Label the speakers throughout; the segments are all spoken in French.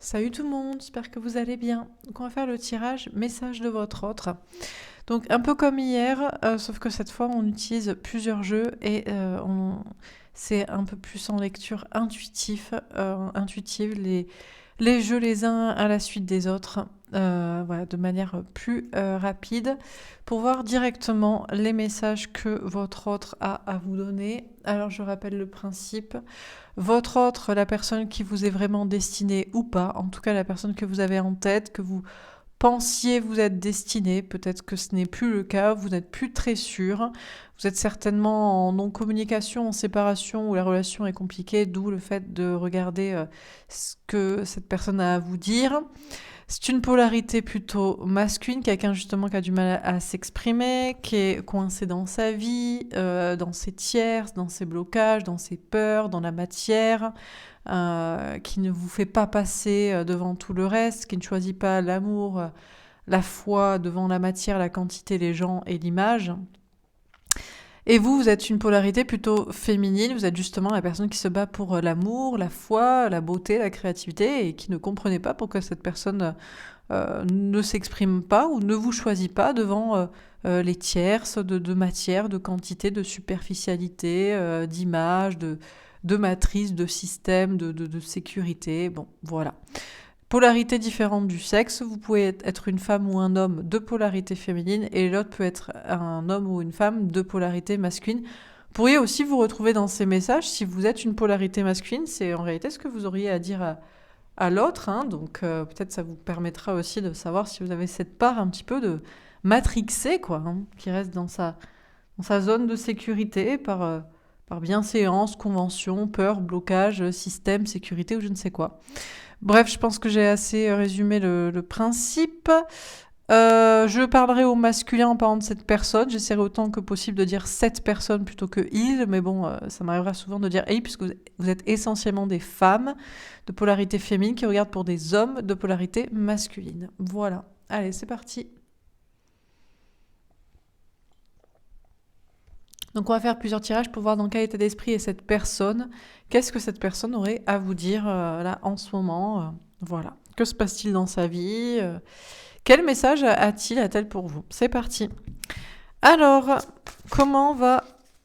Speaker 1: Salut tout le monde, j'espère que vous allez bien. Donc on va faire le tirage message de votre autre. Donc un peu comme hier, sauf que cette fois on utilise plusieurs jeux et c'est un peu plus en lecture intuitive, les jeux les uns à la suite des autres, voilà, de manière plus rapide, pour voir directement les messages que votre autre a à vous donner. Alors je rappelle le principe. Votre autre, la personne qui vous est vraiment destinée ou pas, en tout cas la personne que vous avez en tête, que vous pensiez vous être destiné, peut-être que ce n'est plus le cas, vous n'êtes plus très sûr, vous êtes certainement en non-communication, en séparation, où la relation est compliquée, d'où le fait de regarder ce que cette personne a à vous dire. C'est une polarité plutôt masculine, quelqu'un justement qui a du mal à s'exprimer, qui est coincé dans sa vie, dans ses tierces, dans ses blocages, dans ses peurs, dans la matière, qui ne vous fait pas passer devant tout le reste, qui ne choisit pas l'amour, la foi devant la matière, la quantité, les gens et l'image. Et vous, vous êtes une polarité plutôt féminine, vous êtes justement la personne qui se bat pour l'amour, la foi, la beauté, la créativité, et qui ne comprenez pas pourquoi cette personne ne s'exprime pas ou ne vous choisit pas devant les tierces de matière, de quantité, de superficialité, d'image, de matrice, de système, de sécurité. Bon, voilà. Polarité différente du sexe, vous pouvez être une femme ou un homme de polarité féminine et l'autre peut être un homme ou une femme de polarité masculine. Vous pourriez aussi vous retrouver dans ces messages si vous êtes une polarité masculine, c'est en réalité ce que vous auriez à dire à l'autre, hein, donc peut-être ça vous permettra aussi de savoir si vous avez cette part un petit peu de matrixé, quoi, hein, qui reste dans sa zone de sécurité par bienséance, convention, peur, blocage, système, sécurité ou je ne sais quoi. Bref, je pense que j'ai assez résumé le principe. Je parlerai au masculin en parlant de cette personne. J'essaierai autant que possible de dire cette personne plutôt que il, mais bon, ça m'arrivera souvent de dire il, puisque vous êtes essentiellement des femmes de polarité féminine qui regardent pour des hommes de polarité masculine. Voilà. Allez, c'est parti. Donc on va faire plusieurs tirages pour voir dans quel état d'esprit est cette personne. Qu'est-ce que cette personne aurait à vous dire là en ce moment voilà. Que se passe-t-il dans sa vie Quel message a-t-elle pour vous? C'est parti. Alors, comment va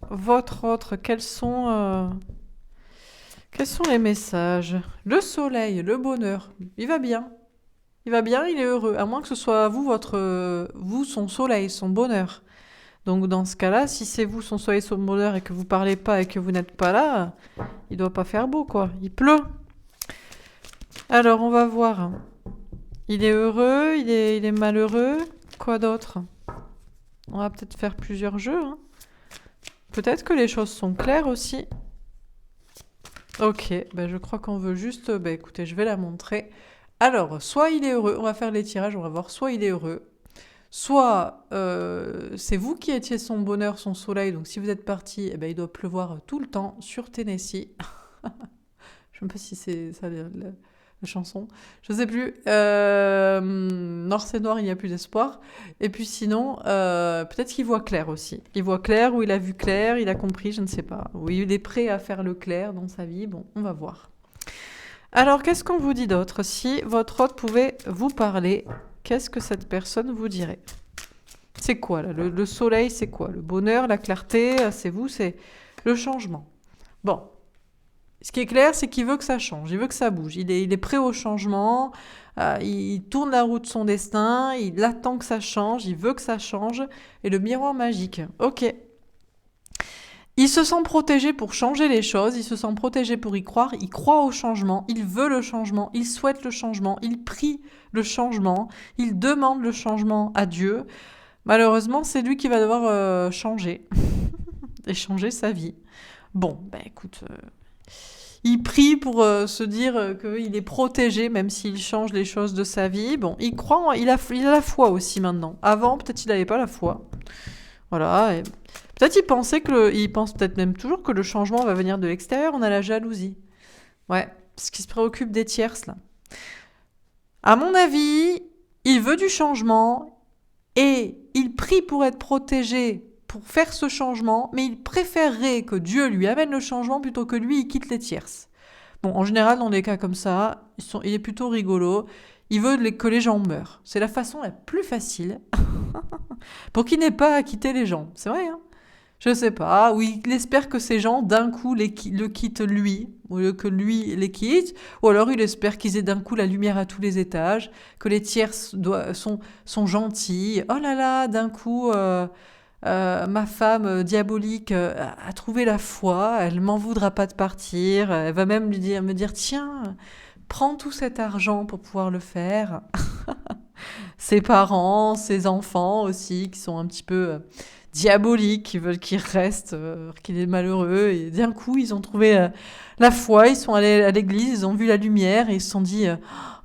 Speaker 1: votre autre quels sont les messages? Le soleil, le bonheur, il va bien. Il va bien, il est heureux. À moins que ce soit vous, son soleil, son bonheur. Donc dans ce cas-là, si c'est vous, son soleil, son bonheur, et que vous parlez pas et que vous n'êtes pas là, il doit pas faire beau, quoi. Il pleut. Alors, on va voir. Il est heureux, il est malheureux. Quoi d'autre? On va peut-être faire plusieurs jeux. Hein. Peut-être que les choses sont claires aussi. Ok, ben je crois qu'on veut juste... Ben écoutez, je vais la montrer. Alors, soit il est heureux, on va faire les tirages, on va voir. Soit il est heureux, soit c'est vous qui étiez son bonheur, son soleil. Donc si vous êtes parti, eh ben, il doit pleuvoir tout le temps sur Tennessee. Je ne sais pas si c'est ça la chanson. Je ne sais plus. Noir c'est noir, il n'y a plus d'espoir. Et puis sinon, peut-être qu'il voit clair aussi. Il voit clair ou il a vu clair, il a compris, je ne sais pas. Ou il est prêt à faire le clair dans sa vie. Bon, on va voir. Alors, qu'est-ce qu'on vous dit d'autre? Si votre hôte pouvait vous parler, qu'est-ce que cette personne vous dirait? C'est quoi là le soleil, c'est quoi? Le bonheur, la clarté, c'est vous, c'est le changement. Bon. Ce qui est clair, c'est qu'il veut que ça change, il veut que ça bouge. Il est prêt au changement, il tourne la roue de son destin, il attend que ça change, il veut que ça change. Et le miroir magique, ok. Il se sent protégé pour changer les choses, il se sent protégé pour y croire, il croit au changement, il veut le changement, il souhaite le changement, il prie le changement, il demande le changement à Dieu. Malheureusement, c'est lui qui va devoir changer et changer sa vie. Bon, ben écoute, il prie pour se dire qu'il est protégé même s'il change les choses de sa vie. Bon, il croit, il a la foi aussi maintenant. Avant, peut-être il n'avait pas la foi. Voilà. Et peut-être il pense peut-être même toujours que le changement va venir de l'extérieur. On a la jalousie. Ouais, parce qu'il se préoccupe des tierces là. À mon avis, il veut du changement et il prie pour être protégé, pour faire ce changement, mais il préférerait que Dieu lui amène le changement plutôt que lui il quitte les tierces. Bon, en général, dans les cas comme ça, il est plutôt rigolo. Il veut que les gens meurent. C'est la façon la plus facile pour qu'il n'ait pas à quitter les gens. C'est vrai, hein? Je sais pas. Ou il espère que ces gens, d'un coup, le quittent lui, au lieu que lui les quitte. Ou alors, il espère qu'ils aient d'un coup la lumière à tous les étages, que les tiers sont gentils. Oh là là, d'un coup, ma femme diabolique a trouvé la foi, elle m'en voudra pas de partir, elle va même me dire tiens, prends tout cet argent pour pouvoir le faire. Ses parents, ses enfants aussi, qui sont un petit peu diaboliques, qui veulent qu'il reste, qu'il est malheureux, et d'un coup ils ont trouvé la foi, ils sont allés à l'église, ils ont vu la lumière et ils se sont dit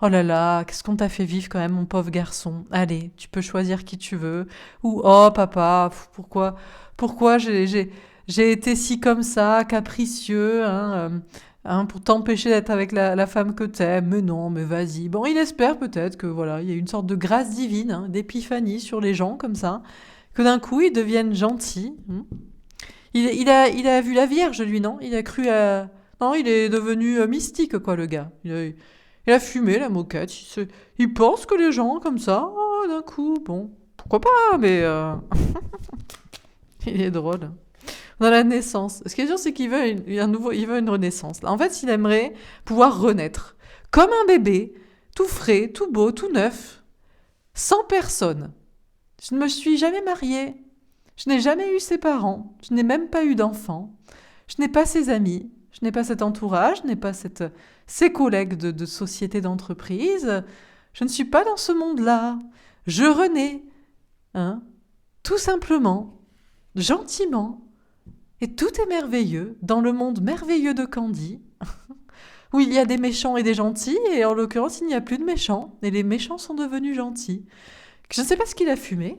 Speaker 1: oh là là, qu'est-ce qu'on t'a fait vivre quand même, mon pauvre garçon. Allez, tu peux choisir qui tu veux. Ou oh papa, pourquoi j'ai été si comme ça, capricieux, pour t'empêcher d'être avec la femme que t'aimes. Mais non, mais vas-y. Bon, il espère peut-être que voilà, il y a une sorte de grâce divine, d'épiphanie sur les gens comme ça, que d'un coup ils deviennent gentils. Il a vu la Vierge, lui, non? Il a cru à... Non, il est devenu mystique, quoi, le gars. Il a fumé la moquette. Il pense que les gens, comme ça, oh, d'un coup, bon, pourquoi pas, mais... il est drôle. Dans la naissance. Ce qui est sûr, c'est qu'il veut il veut une renaissance. En fait, il aimerait pouvoir renaître. Comme un bébé, tout frais, tout beau, tout neuf. Sans personne. Je ne me suis jamais mariée. Je n'ai jamais eu ses parents. Je n'ai même pas eu d'enfants. Je n'ai pas ses amis. Je n'ai pas cet entourage. Je n'ai pas ses collègues de société d'entreprise. Je ne suis pas dans ce monde-là. Je renais. Hein, tout simplement. Gentiment. Et tout est merveilleux dans le monde merveilleux de Candy, où il y a des méchants et des gentils, et en l'occurrence, il n'y a plus de méchants, et les méchants sont devenus gentils. Je ne sais pas ce qu'il a fumé,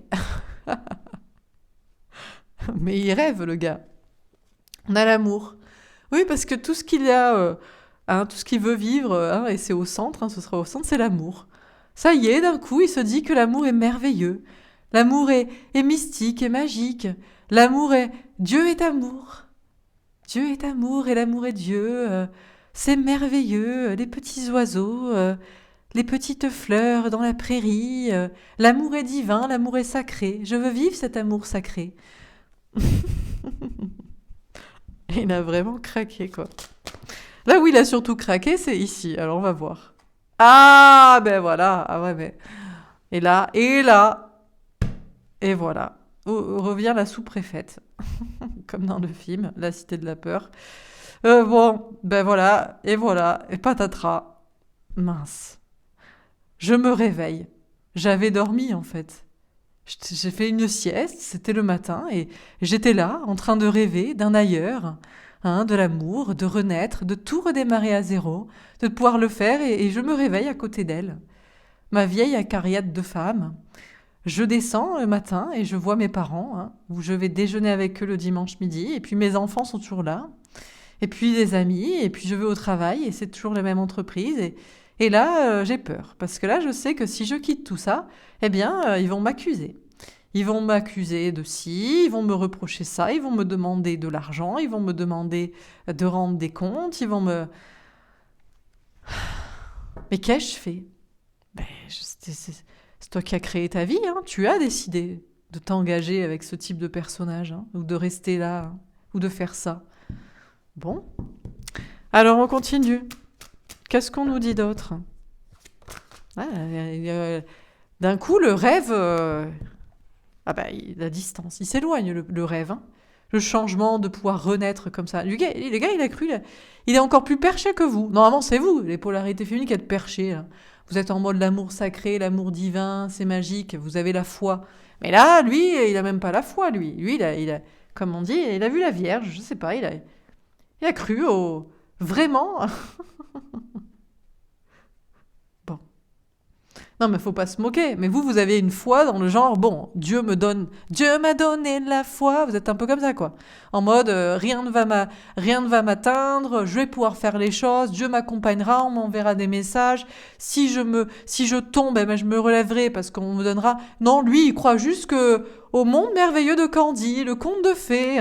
Speaker 1: mais il rêve, le gars. On a l'amour. Oui, parce que tout ce qu'il a, tout ce qu'il veut vivre, et c'est au centre, ce sera au centre, c'est l'amour. Ça y est, d'un coup, il se dit que l'amour est merveilleux. L'amour est mystique et magique. L'amour est... Dieu est amour. Dieu est amour et l'amour est Dieu. C'est merveilleux, les petits oiseaux, les petites fleurs dans la prairie. L'amour est divin, l'amour est sacré. Je veux vivre cet amour sacré. Il a vraiment craqué, quoi. Là où il a surtout craqué, c'est ici. Alors on va voir. Ah, ben voilà. Ah ouais, mais... Et là, et voilà. Revient la sous-préfète, comme dans le film, La Cité de la Peur. Bon, ben voilà, et patatras. Mince. Je me réveille. J'avais dormi, en fait. J'ai fait une sieste, c'était le matin, et j'étais là, en train de rêver d'un ailleurs, de l'amour, de renaître, de tout redémarrer à zéro, de pouvoir le faire, et je me réveille à côté d'elle. Ma vieille acariate de femme. Je descends le matin et je vois mes parents, où je vais déjeuner avec eux le dimanche midi, et puis mes enfants sont toujours là, et puis des amis, et puis je vais au travail, et c'est toujours la même entreprise, et là, j'ai peur, parce que là, je sais que si je quitte tout ça, eh bien, ils vont m'accuser. Ils vont m'accuser de ci, ils vont me reprocher ça, ils vont me demander de l'argent, ils vont me demander de rendre des comptes, ils vont me... Mais qu'ai-je fait? Ben, c'est toi qui as créé ta vie, tu as décidé de t'engager avec ce type de personnage, ou de rester là, ou de faire ça. Bon. Alors on continue. Qu'est-ce qu'on nous dit d'autre? D'un coup, le rêve... la distance, il s'éloigne, le rêve. Le changement de pouvoir renaître comme ça. Le gars, il a cru... Il est encore plus perché que vous. Normalement, c'est vous, les polarités féminines, qui êtes perchées, là. Vous êtes en mode l'amour sacré, l'amour divin, c'est magique, vous avez la foi. Mais là, lui, il a même pas la foi, lui. Lui, il a, comme on dit, il a vu la Vierge, je sais pas, il a cru au... Vraiment. Bon. Non, mais faut pas se moquer. Mais vous avez une foi dans le genre, bon, Dieu m'a donné la foi. Vous êtes un peu comme ça, quoi. En mode, rien ne va m'atteindre, je vais pouvoir faire les choses, Dieu m'accompagnera, on m'enverra des messages. Si je tombe, je me relèverai parce qu'on me donnera... Non, lui, il croit juste au monde merveilleux de Candy, le conte de fées,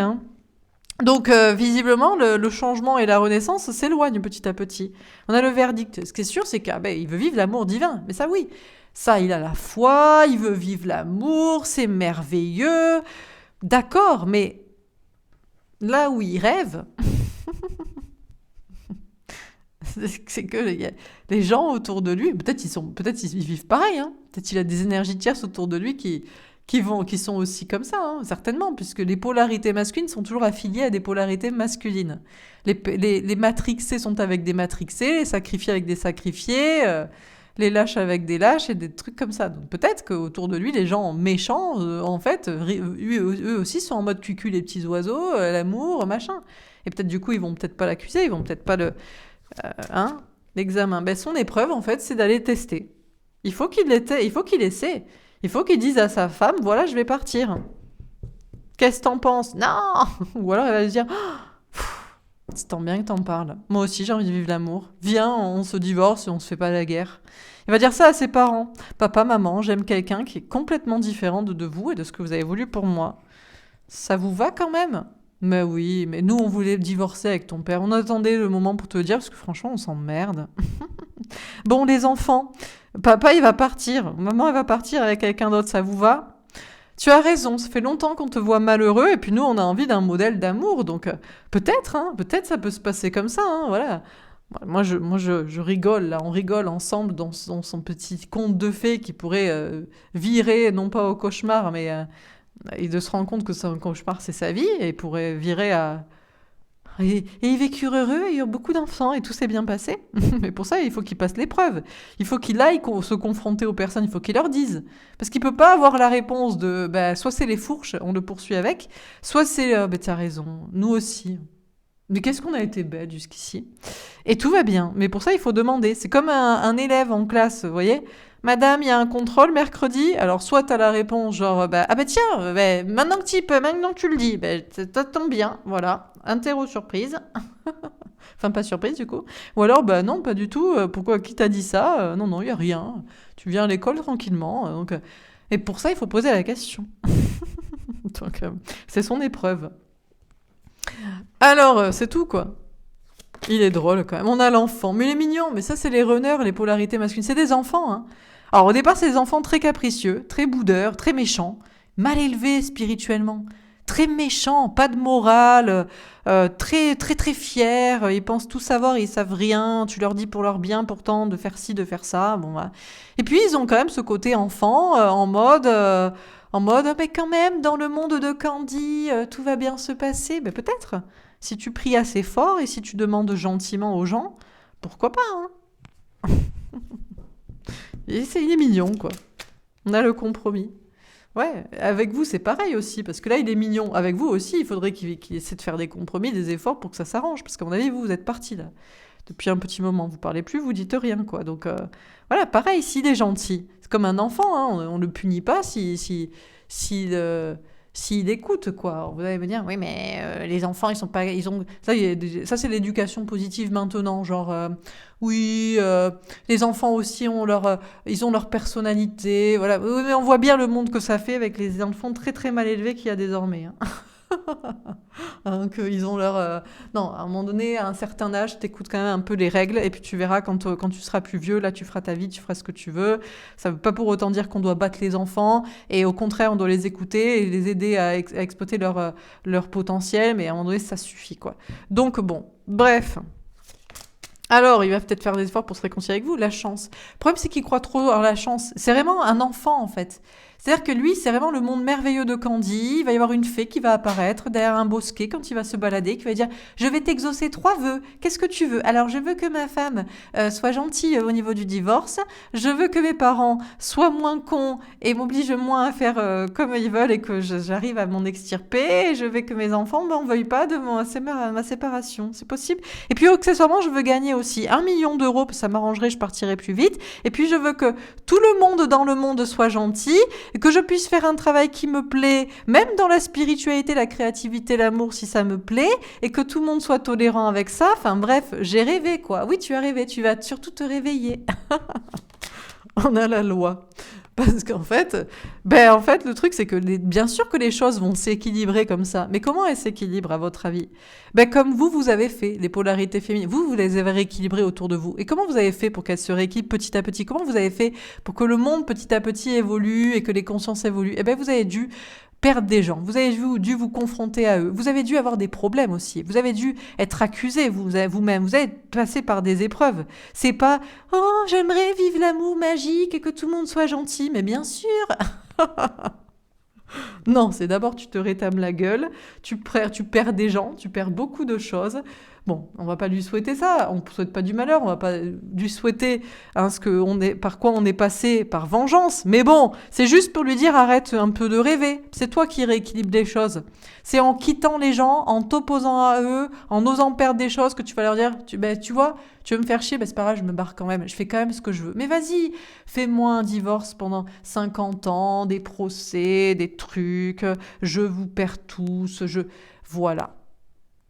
Speaker 1: Donc, visiblement, le changement et la renaissance s'éloignent petit à petit. On a le verdict. Ce qui est sûr, c'est qu'il veut vivre l'amour divin. Mais ça, oui. Ça, il a la foi, il veut vivre l'amour, c'est merveilleux. D'accord, mais là où il rêve, c'est que les gens autour de lui, peut-être ils vivent pareil, hein. Peut-être il a des énergies tierces autour de lui qui sont aussi comme ça, hein, certainement, puisque les polarités masculines sont toujours affiliées à des polarités masculines. Les matrixés sont avec des matrixés, les sacrifiés avec des sacrifiés, les lâches avec des lâches et des trucs comme ça. Donc peut-être qu'autour de lui, les gens méchants, en fait, eux aussi sont en mode cucu, les petits oiseaux, l'amour, machin. Et peut-être du coup, ils vont peut-être pas l'accuser, ils vont peut-être pas le... hein, l'examen. Ben, son épreuve, en fait, c'est d'aller tester. Il faut qu'il essaie. Il faut qu'il dise à sa femme, voilà, je vais partir. Qu'est-ce que t'en penses? Non. Ou alors elle va lui dire, c'est tant bien que t'en parles. Moi aussi, j'ai envie de vivre l'amour. Viens, on se divorce et on se fait pas la guerre. Il va dire ça à ses parents. Papa, maman, j'aime quelqu'un qui est complètement différent de vous et de ce que vous avez voulu pour moi. Ça vous va quand même? Mais oui, mais nous, on voulait divorcer avec ton père. On attendait le moment pour te le dire, parce que franchement, on s'emmerde. Bon, les enfants, papa, il va partir. Maman, elle va partir avec quelqu'un d'autre. Ça vous va? Tu as raison, ça fait longtemps qu'on te voit malheureux, et puis nous, on a envie d'un modèle d'amour. Donc, peut-être, hein, peut-être ça peut se passer comme ça, hein, voilà. Je rigole, là, on rigole ensemble dans son petit conte de fées qui pourrait virer, non pas au cauchemar, mais et de se rendre compte que son cauchemar, c'est sa vie, et pourrait virer à... Et ils vécurent heureux, et eurent beaucoup d'enfants, et tout s'est bien passé. Mais pour ça, il faut qu'il passe l'épreuve. Il faut qu'il aille se confronter aux personnes, il faut qu'il leur dise. Parce qu'il peut pas avoir la réponse de soit c'est les fourches, on le poursuit avec, soit c'est t'as raison, nous aussi. Mais qu'est-ce qu'on a été bête jusqu'ici? Et tout va bien. Mais pour ça, il faut demander. C'est comme un élève en classe, vous voyez? Madame, il y a un contrôle mercredi. Alors, soit tu as la réponse, genre, tiens, maintenant que tu le dis, ça tombe bien, voilà. Interro surprise. Enfin, pas surprise, du coup. Ou alors, non, pas du tout. Pourquoi, qui t'a dit ça? Non, non, il n'y a rien. Tu viens à l'école tranquillement. Et pour ça, il faut poser la question. Donc, c'est son épreuve. Alors, c'est tout, quoi. Il est drôle quand même. On a l'enfant. Mais il est mignon. Mais ça, c'est les runners, les polarités masculines. C'est des enfants, hein. Alors, au départ, c'est des enfants très capricieux, très boudeurs, très méchants, mal élevés spirituellement, très méchants, pas de morale, très, très, très fiers. Ils pensent tout savoir, ils savent rien. Tu leur dis pour leur bien, pourtant, de faire ci, de faire ça. Bon, voilà. Et puis, ils ont quand même ce côté enfant, mais quand même, dans le monde de Candy, tout va bien se passer. Ben, peut-être. Si tu pries assez fort et si tu demandes gentiment aux gens, pourquoi pas, hein? Il est mignon, quoi. On a le compromis. Ouais, avec vous, c'est pareil aussi, parce que là, il est mignon. Avec vous aussi, il faudrait qu'il essaie de faire des compromis, des efforts pour que ça s'arrange, parce qu'à mon avis, vous êtes partis, là. Depuis un petit moment, vous parlez plus, vous dites rien, quoi. Donc, voilà, pareil, s'il est gentil. C'est comme un enfant, hein, on le punit pas s'il écoute, quoi. Vous allez me dire, oui, mais les enfants, ils sont pas, ils ont, ça c'est l'éducation positive maintenant, genre, oui, les enfants aussi ils ont leur personnalité, voilà. Oui, mais on voit bien le monde que ça fait avec les enfants très très mal élevés qu'il y a désormais, hein. Hein, qu'ils ont leur... Non, à un moment donné, à un certain âge, t'écoutes quand même un peu les règles, et puis tu verras quand tu seras plus vieux, là, tu feras ta vie, tu feras ce que tu veux. Ça veut pas pour autant dire qu'on doit battre les enfants, et au contraire, on doit les écouter et les aider à exploiter leur potentiel, mais à un moment donné, ça suffit, quoi. Donc, bon, bref. Alors, il va peut-être faire des efforts pour se réconcilier avec vous, la chance. Le problème, c'est qu'il croit trop en la chance. C'est vraiment un enfant, en fait. C'est-à-dire que lui, c'est vraiment le monde merveilleux de Candy. Il va y avoir une fée qui va apparaître derrière un bosquet quand il va se balader, qui va dire « Je vais t'exaucer 3 vœux. Qu'est-ce que tu veux? Alors, je veux que ma femme soit gentille au niveau du divorce. Je veux que mes parents soient moins cons et m'obligent moins à faire comme ils veulent et que j'arrive à m'en extirper. Et je veux que mes enfants m'en veuillent pas de ma séparation. C'est possible? Et puis, accessoirement, je veux gagner aussi 1 million d'euros, parce que ça m'arrangerait, je partirais plus vite. Et puis, je veux que tout le monde dans le monde soit gentil, que je puisse faire un travail qui me plaît, même dans la spiritualité, la créativité, l'amour, si ça me plaît, et que tout le monde soit tolérant avec ça. Enfin bref, j'ai rêvé, quoi. Oui, tu as rêvé, tu vas surtout te réveiller. On a la loi. Parce qu'en fait, le truc, c'est que bien sûr que les choses vont s'équilibrer comme ça. Mais comment elles s'équilibrent, à votre avis? Comme vous avez fait, les polarités féminines. Vous les avez rééquilibrées autour de vous. Et comment vous avez fait pour qu'elles se rééquilibrent petit à petit? Comment vous avez fait pour que le monde, petit à petit, évolue et que les consciences évoluent? Vous avez dû perdre des gens, vous avez dû vous confronter à eux, vous avez dû avoir des problèmes aussi, vous avez dû être accusé vous-même, vous avez passé par des épreuves. C'est pas « Oh, j'aimerais vivre l'amour magique et que tout le monde soit gentil », mais bien sûr. Non, c'est d'abord tu te rétames la gueule, tu perds des gens, tu perds beaucoup de choses. Bon, on va pas lui souhaiter ça, on ne souhaite pas du malheur, on va pas lui souhaiter par quoi on est passé par vengeance. Mais bon, c'est juste pour lui dire arrête un peu de rêver. C'est toi qui rééquilibre les choses. C'est en quittant les gens, en t'opposant à eux, en osant perdre des choses que tu vas leur dire, tu vois, tu veux me faire chier, c'est pas grave, je me barre quand même, je fais quand même ce que je veux. Mais vas-y, fais-moi un divorce pendant 50 ans, des procès, des trucs, je vous perds tous, Voilà.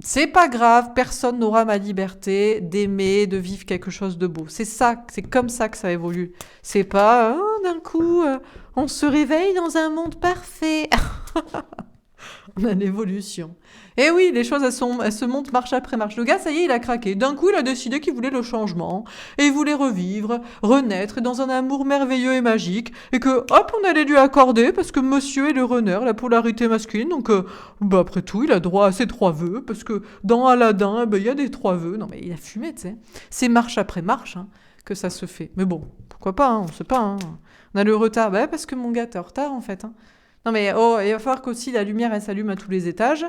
Speaker 1: C'est pas grave, personne n'aura ma liberté d'aimer, de vivre quelque chose de beau. C'est comme ça que ça évolue. C'est pas, d'un coup, on se réveille dans un monde parfait. On a l'évolution. Et oui, les choses, elles se montent marche après marche. Le gars, ça y est, il a craqué. D'un coup, il a décidé qu'il voulait le changement. Et il voulait revivre, renaître dans un amour merveilleux et magique. Et que, hop, on allait lui accorder, parce que monsieur est le runner, la polarité masculine. Donc, après tout, il a droit à ses 3 vœux. Parce que dans Aladdin, il y a des 3 vœux. Non, mais il a fumé, tu sais. C'est marche après marche que ça se fait. Mais bon, pourquoi pas, on sait pas. On a le retard. Parce que mon gars, t'es en retard, en fait. Non mais il va falloir qu'aussi la lumière elle s'allume à tous les étages.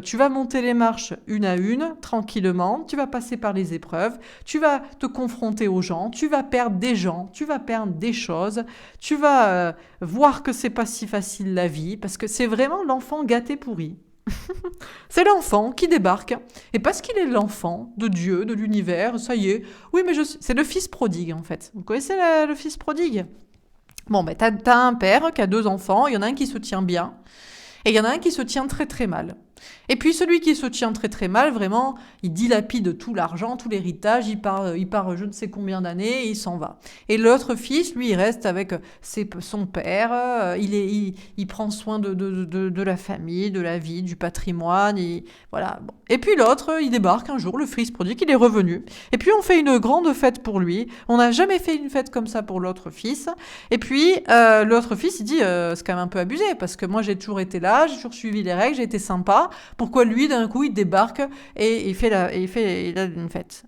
Speaker 1: Tu vas monter les marches une à une, tranquillement. Tu vas passer par les épreuves. Tu vas te confronter aux gens. Tu vas perdre des gens. Tu vas perdre des choses. Tu vas voir que c'est pas si facile la vie parce que c'est vraiment l'enfant gâté pourri. C'est l'enfant qui débarque. Et parce qu'il est l'enfant de Dieu, de l'univers, ça y est. Oui, mais c'est le fils prodigue en fait. Vous connaissez le fils prodigue? Bon, t'as un père qui a 2 enfants, il y en a un qui se tient bien, et il y en a un qui se tient très très mal. Et puis celui qui se tient très très mal, vraiment, il dilapide tout l'argent, tout l'héritage, il part je ne sais combien d'années, et il s'en va. Et l'autre fils, lui, il reste avec son père, il prend soin de la famille, de la vie, du patrimoine, voilà. Bon. Et puis l'autre, il débarque un jour, le fils prodigue, il est revenu. Et puis on fait une grande fête pour lui. On n'a jamais fait une fête comme ça pour l'autre fils. Et puis l'autre fils, il dit, c'est quand même un peu abusé, parce que moi j'ai toujours été là, j'ai toujours suivi les règles, j'ai été sympa. Pourquoi lui, d'un coup, il débarque et il a une fête.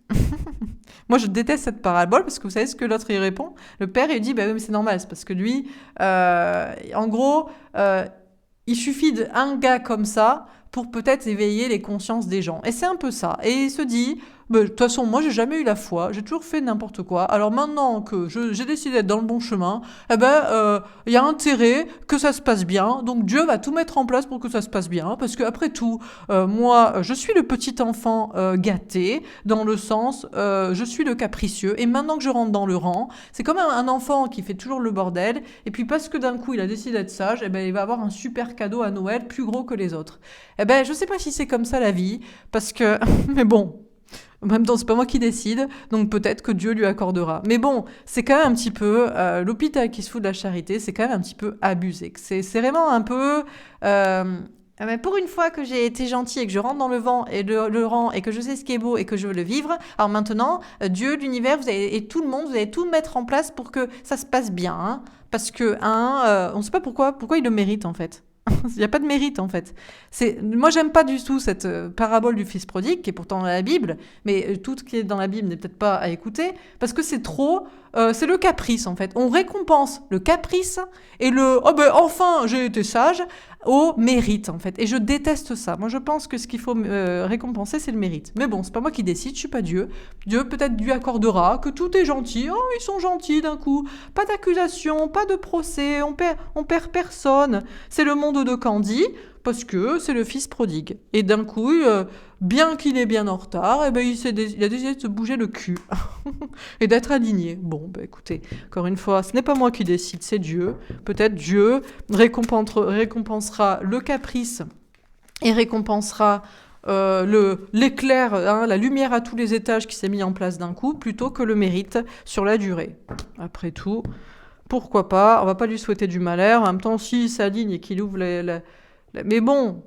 Speaker 1: Moi, je déteste cette parabole parce que vous savez ce que l'autre il répond. Le père, il dit, oui, mais c'est normal, c'est parce que lui, en gros, il suffit d'un gars comme ça pour peut-être éveiller les consciences des gens. Et c'est un peu ça. Et il se dit, de toute façon, moi, j'ai jamais eu la foi, j'ai toujours fait n'importe quoi. Alors maintenant que j'ai décidé d'être dans le bon chemin, il y a intérêt que ça se passe bien. Donc Dieu va tout mettre en place pour que ça se passe bien. Parce qu'après tout, moi, je suis le petit enfant gâté, dans le sens, je suis le capricieux. Et maintenant que je rentre dans le rang, c'est comme un enfant qui fait toujours le bordel. Et puis parce que d'un coup, il a décidé d'être sage, il va avoir un super cadeau à Noël, plus gros que les autres. Je sais pas si c'est comme ça la vie, parce que... Mais bon... En même temps, c'est pas moi qui décide, donc peut-être que Dieu lui accordera. Mais bon, c'est quand même un petit peu... l'hôpital qui se fout de la charité, c'est quand même un petit peu abusé. C'est vraiment un peu... mais pour une fois que j'ai été gentil et que je rentre dans le vent et le rang et que je sais ce qui est beau et que je veux le vivre, alors maintenant, Dieu, l'univers, et tout le monde, vous allez tout mettre en place pour que ça se passe bien. Parce que, on ne sait pas pourquoi il le mérite en fait. Il n'y a pas de mérite en fait. Moi j'aime pas du tout cette parabole du fils prodigue qui est pourtant dans la Bible, mais tout ce qui est dans la Bible n'est peut-être pas à écouter parce que c'est trop, c'est le caprice en fait. On récompense le caprice et enfin j'ai été sage au mérite en fait. Et je déteste ça. Moi je pense que ce qu'il faut récompenser c'est le mérite. Mais bon, c'est pas moi qui décide, je suis pas Dieu. Dieu peut-être lui accordera que tout est gentil. Oh ils sont gentils d'un coup. Pas d'accusation, pas de procès, on perd personne. C'est le monde de Candy parce que c'est le fils prodigue. Et d'un coup, bien qu'il est bien en retard, il a décidé de se bouger le cul et d'être aligné. Bon, écoutez, encore une fois, ce n'est pas moi qui décide, c'est Dieu. Peut-être Dieu récompensera le caprice et récompensera l'éclair, la lumière à tous les étages qui s'est mis en place d'un coup, plutôt que le mérite sur la durée. Après tout, Pourquoi pas? On va pas lui souhaiter du malheur. En même temps, s'il s'aligne et qu'il ouvre mais bon,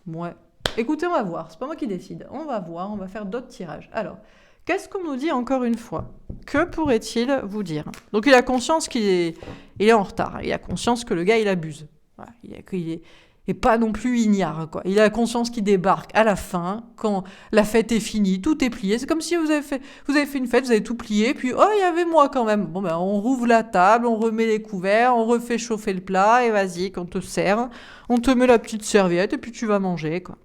Speaker 1: ouais. Écoutez, on va voir. C'est pas moi qui décide. On va voir. On va faire d'autres tirages. Alors, qu'est-ce qu'on nous dit encore une fois? Que pourrait-il vous dire? Donc, il a conscience il est en retard. Il a conscience que le gars, il abuse. Voilà, il est et pas non plus ignare, quoi. Il a conscience qu'il débarque à la fin, quand la fête est finie, tout est plié. C'est comme si vous avez fait une fête, vous avez tout plié, puis oh, il y avait moi quand même. Bon ben, on rouvre la table, on remet les couverts, on refait chauffer le plat, et vas-y, qu'on te sert, on te met la petite serviette, et puis tu vas manger, quoi.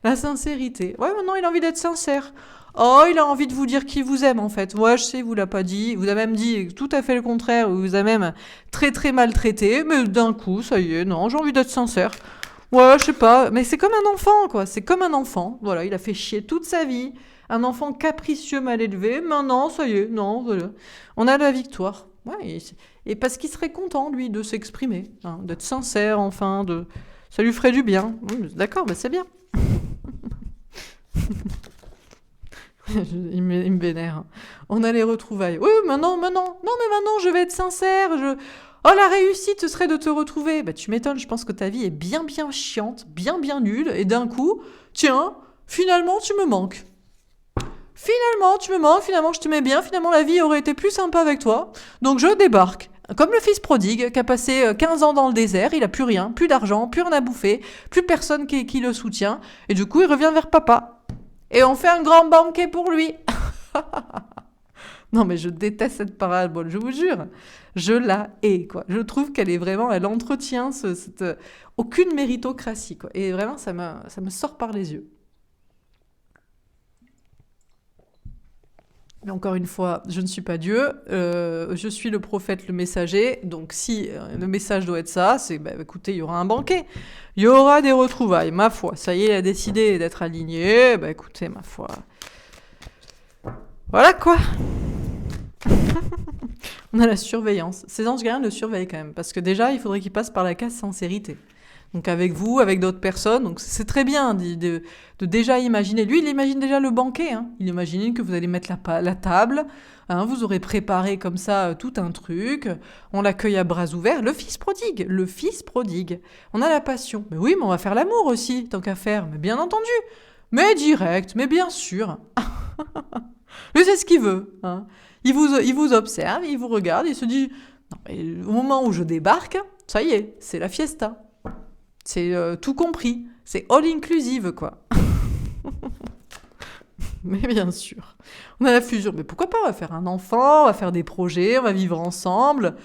Speaker 1: La sincérité. Ouais, maintenant il a envie d'être sincère. Oh, il a envie de vous dire qu'il vous aime en fait. Ouais, je sais, il vous l'a pas dit. Il vous a même dit tout à fait le contraire. Il vous a même très très maltraité. Mais d'un coup, ça y est, non, j'ai envie d'être sincère. Ouais, je sais pas. Mais c'est comme un enfant, quoi. C'est comme un enfant. Voilà, il a fait chier toute sa vie. Un enfant capricieux, mal élevé. Maintenant, ça y est, non, voilà. On a la victoire. Ouais, et parce qu'il serait content, lui, de s'exprimer. Hein, d'être sincère, enfin. Ça lui ferait du bien. D'accord, bah c'est bien. Il me vénère. On a les retrouvailles. Oui, maintenant. Non, mais maintenant, je vais être sincère. Oh, la réussite, ce serait de te retrouver. Bah, tu m'étonnes, je pense que ta vie est bien, bien chiante, bien, bien nulle. Et d'un coup, tiens, finalement, tu me manques. Finalement, tu me manques. Finalement, je t'aimais bien. Finalement, la vie aurait été plus sympa avec toi. Donc, je débarque. Comme le fils prodigue qui a passé 15 ans dans le désert, il a plus rien, plus d'argent, plus rien à bouffer, plus personne qui le soutient. Et du coup, il revient vers papa. Et on fait un grand banquet pour lui. Non, mais je déteste cette parabole, je vous jure. Je la hais, quoi. Je trouve qu'elle est vraiment, elle entretient aucune méritocratie, quoi. Et vraiment, ça me sort par les yeux. Mais encore une fois, je ne suis pas Dieu, je suis le prophète, le messager, donc si le message doit être ça, c'est, bah, écoutez, il y aura un banquet, il y aura des retrouvailles, ma foi, ça y est, il a décidé d'être aligné, bah écoutez, ma foi, voilà quoi. On a la surveillance, ces anges gardiens le surveillent quand même, parce que déjà, il faudrait qu'il passe par la case sincérité. Donc avec vous, avec d'autres personnes, donc c'est très bien de déjà imaginer. Lui, il imagine déjà le banquet. Hein. Il imagine que vous allez mettre la table, hein, vous aurez préparé comme ça tout un truc, on l'accueille à bras ouverts. Le fils prodigue. On a la passion. Mais oui, mais on va faire l'amour aussi, tant qu'à faire. Mais bien entendu. Mais direct, mais bien sûr. Lui, c'est ce qu'il veut. Hein. Il vous observe, il vous regarde, il se dit, non, mais au moment où je débarque, ça y est, c'est la fiesta. C'est tout compris. C'est all inclusive, quoi. Mais bien sûr. On a la fusion. Mais pourquoi pas? On va faire un enfant, on va faire des projets, on va vivre ensemble.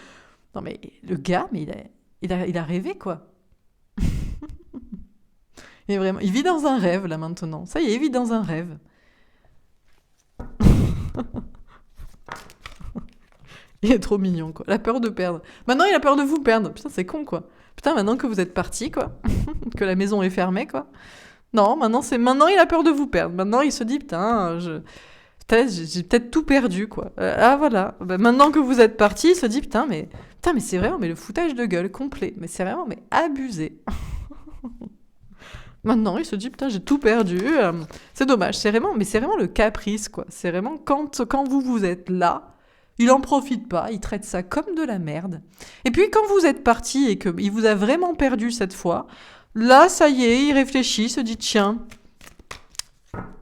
Speaker 1: Non, mais le gars, mais il a rêvé, quoi. Il vit dans un rêve, là, maintenant. Ça y est, il vit dans un rêve. Il est trop mignon, quoi. La peur de perdre. Maintenant, il a peur de vous perdre. Putain, c'est con, quoi. Putain, maintenant que vous êtes parti, quoi. Que la maison est fermée, quoi. Non, maintenant il a peur de vous perdre. Maintenant, il se dit, putain, j'ai peut-être tout perdu, quoi. Ah, voilà. Ben, maintenant que vous êtes parti, il se dit, putain, mais c'est vraiment, mais le foutage de gueule complet. Mais c'est vraiment, mais abusé. Maintenant, il se dit, putain, j'ai tout perdu. C'est dommage. C'est vraiment le caprice, quoi. C'est vraiment quand vous êtes là, il en profite pas, il traite ça comme de la merde. Et puis quand vous êtes parti et qu'il vous a vraiment perdu cette fois, là, ça y est, il réfléchit, il se dit, tiens,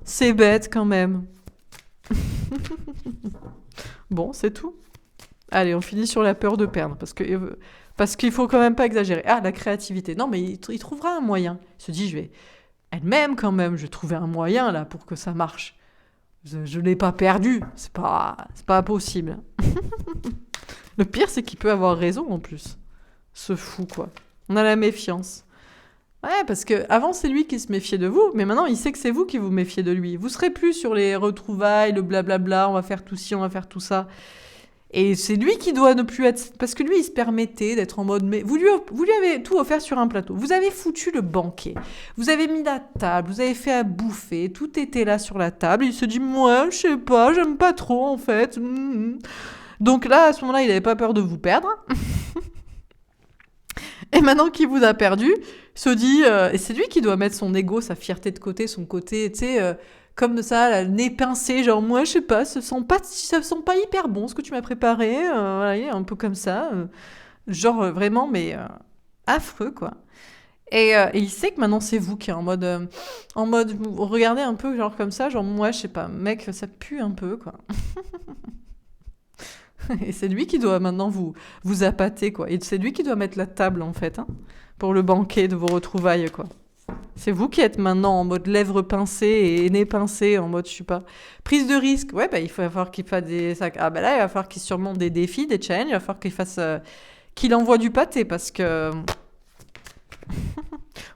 Speaker 1: c'est bête quand même. Bon, c'est tout. Allez, on finit sur la peur de perdre, parce qu'il faut quand même pas exagérer. Ah, la créativité. Non, mais il trouvera un moyen. Il se dit, elle-même quand même, je vais trouver un moyen là pour que ça marche. Je l'ai pas perdu, c'est pas possible. Le pire, c'est qu'il peut avoir raison en plus. Ce fou, quoi. On a la méfiance. Ouais, parce que avant c'est lui qui se méfiait de vous, mais maintenant il sait que c'est vous qui vous méfiez de lui. Vous serez plus sur les retrouvailles, le blablabla, on va faire tout ci, on va faire tout ça. Et c'est lui qui doit ne plus être... Parce que lui, il se permettait d'être en mode... Mais vous lui avez tout offert sur un plateau. Vous avez foutu le banquet. Vous avez mis la table. Vous avez fait à bouffer. Tout était là sur la table. Il se dit, moi, je sais pas, j'aime pas trop, en fait. Donc là, à ce moment-là, il n'avait pas peur de vous perdre. Et maintenant qu'il vous a perdu, il se dit... et c'est lui qui doit mettre son ego, sa fierté de côté, son côté, tu sais... comme ça, là, le nez pincé, genre moi je sais pas, ça sent pas hyper bon ce que tu m'as préparé, voilà, il est un peu comme ça, genre vraiment mais affreux quoi. Et il sait que maintenant c'est vous qui est en mode vous regardez un peu genre comme ça, genre moi je sais pas, mec ça pue un peu quoi. Et c'est lui qui doit maintenant vous appâter quoi. Et c'est lui qui doit mettre la table en fait, hein, pour le banquet de vos retrouvailles quoi. C'est vous qui êtes maintenant en mode lèvres pincées et nez pincé, en mode, je sais pas, prise de risque. Ouais, bah, il va falloir qu'il fasse des sacs. Ah, bah là, il va falloir qu'il surmonte des défis, des challenges. Il va falloir qu'il fasse, qu'il envoie du pâté parce que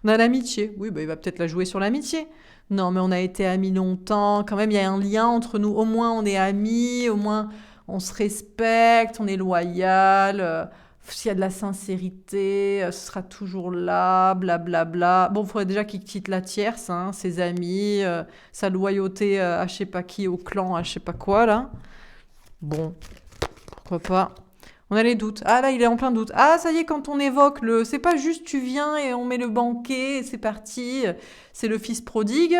Speaker 1: on a l'amitié. Oui, bah, il va peut-être la jouer sur l'amitié. Non, mais on a été amis longtemps. Quand même, il y a un lien entre nous. Au moins, on est amis. Au moins, on se respecte. On est loyal. S'il y a de la sincérité, ce sera toujours là, blablabla. Bon, il faudrait déjà qu'il quitte la tierce, hein, ses amis, sa loyauté à je sais pas qui, au clan, à je sais pas quoi, là. Bon, pourquoi pas. On a les doutes. Ah là, il est en plein doute. Ah, ça y est, quand on évoque le... C'est pas juste tu viens et on met le banquet, et c'est parti. C'est le fils prodigue.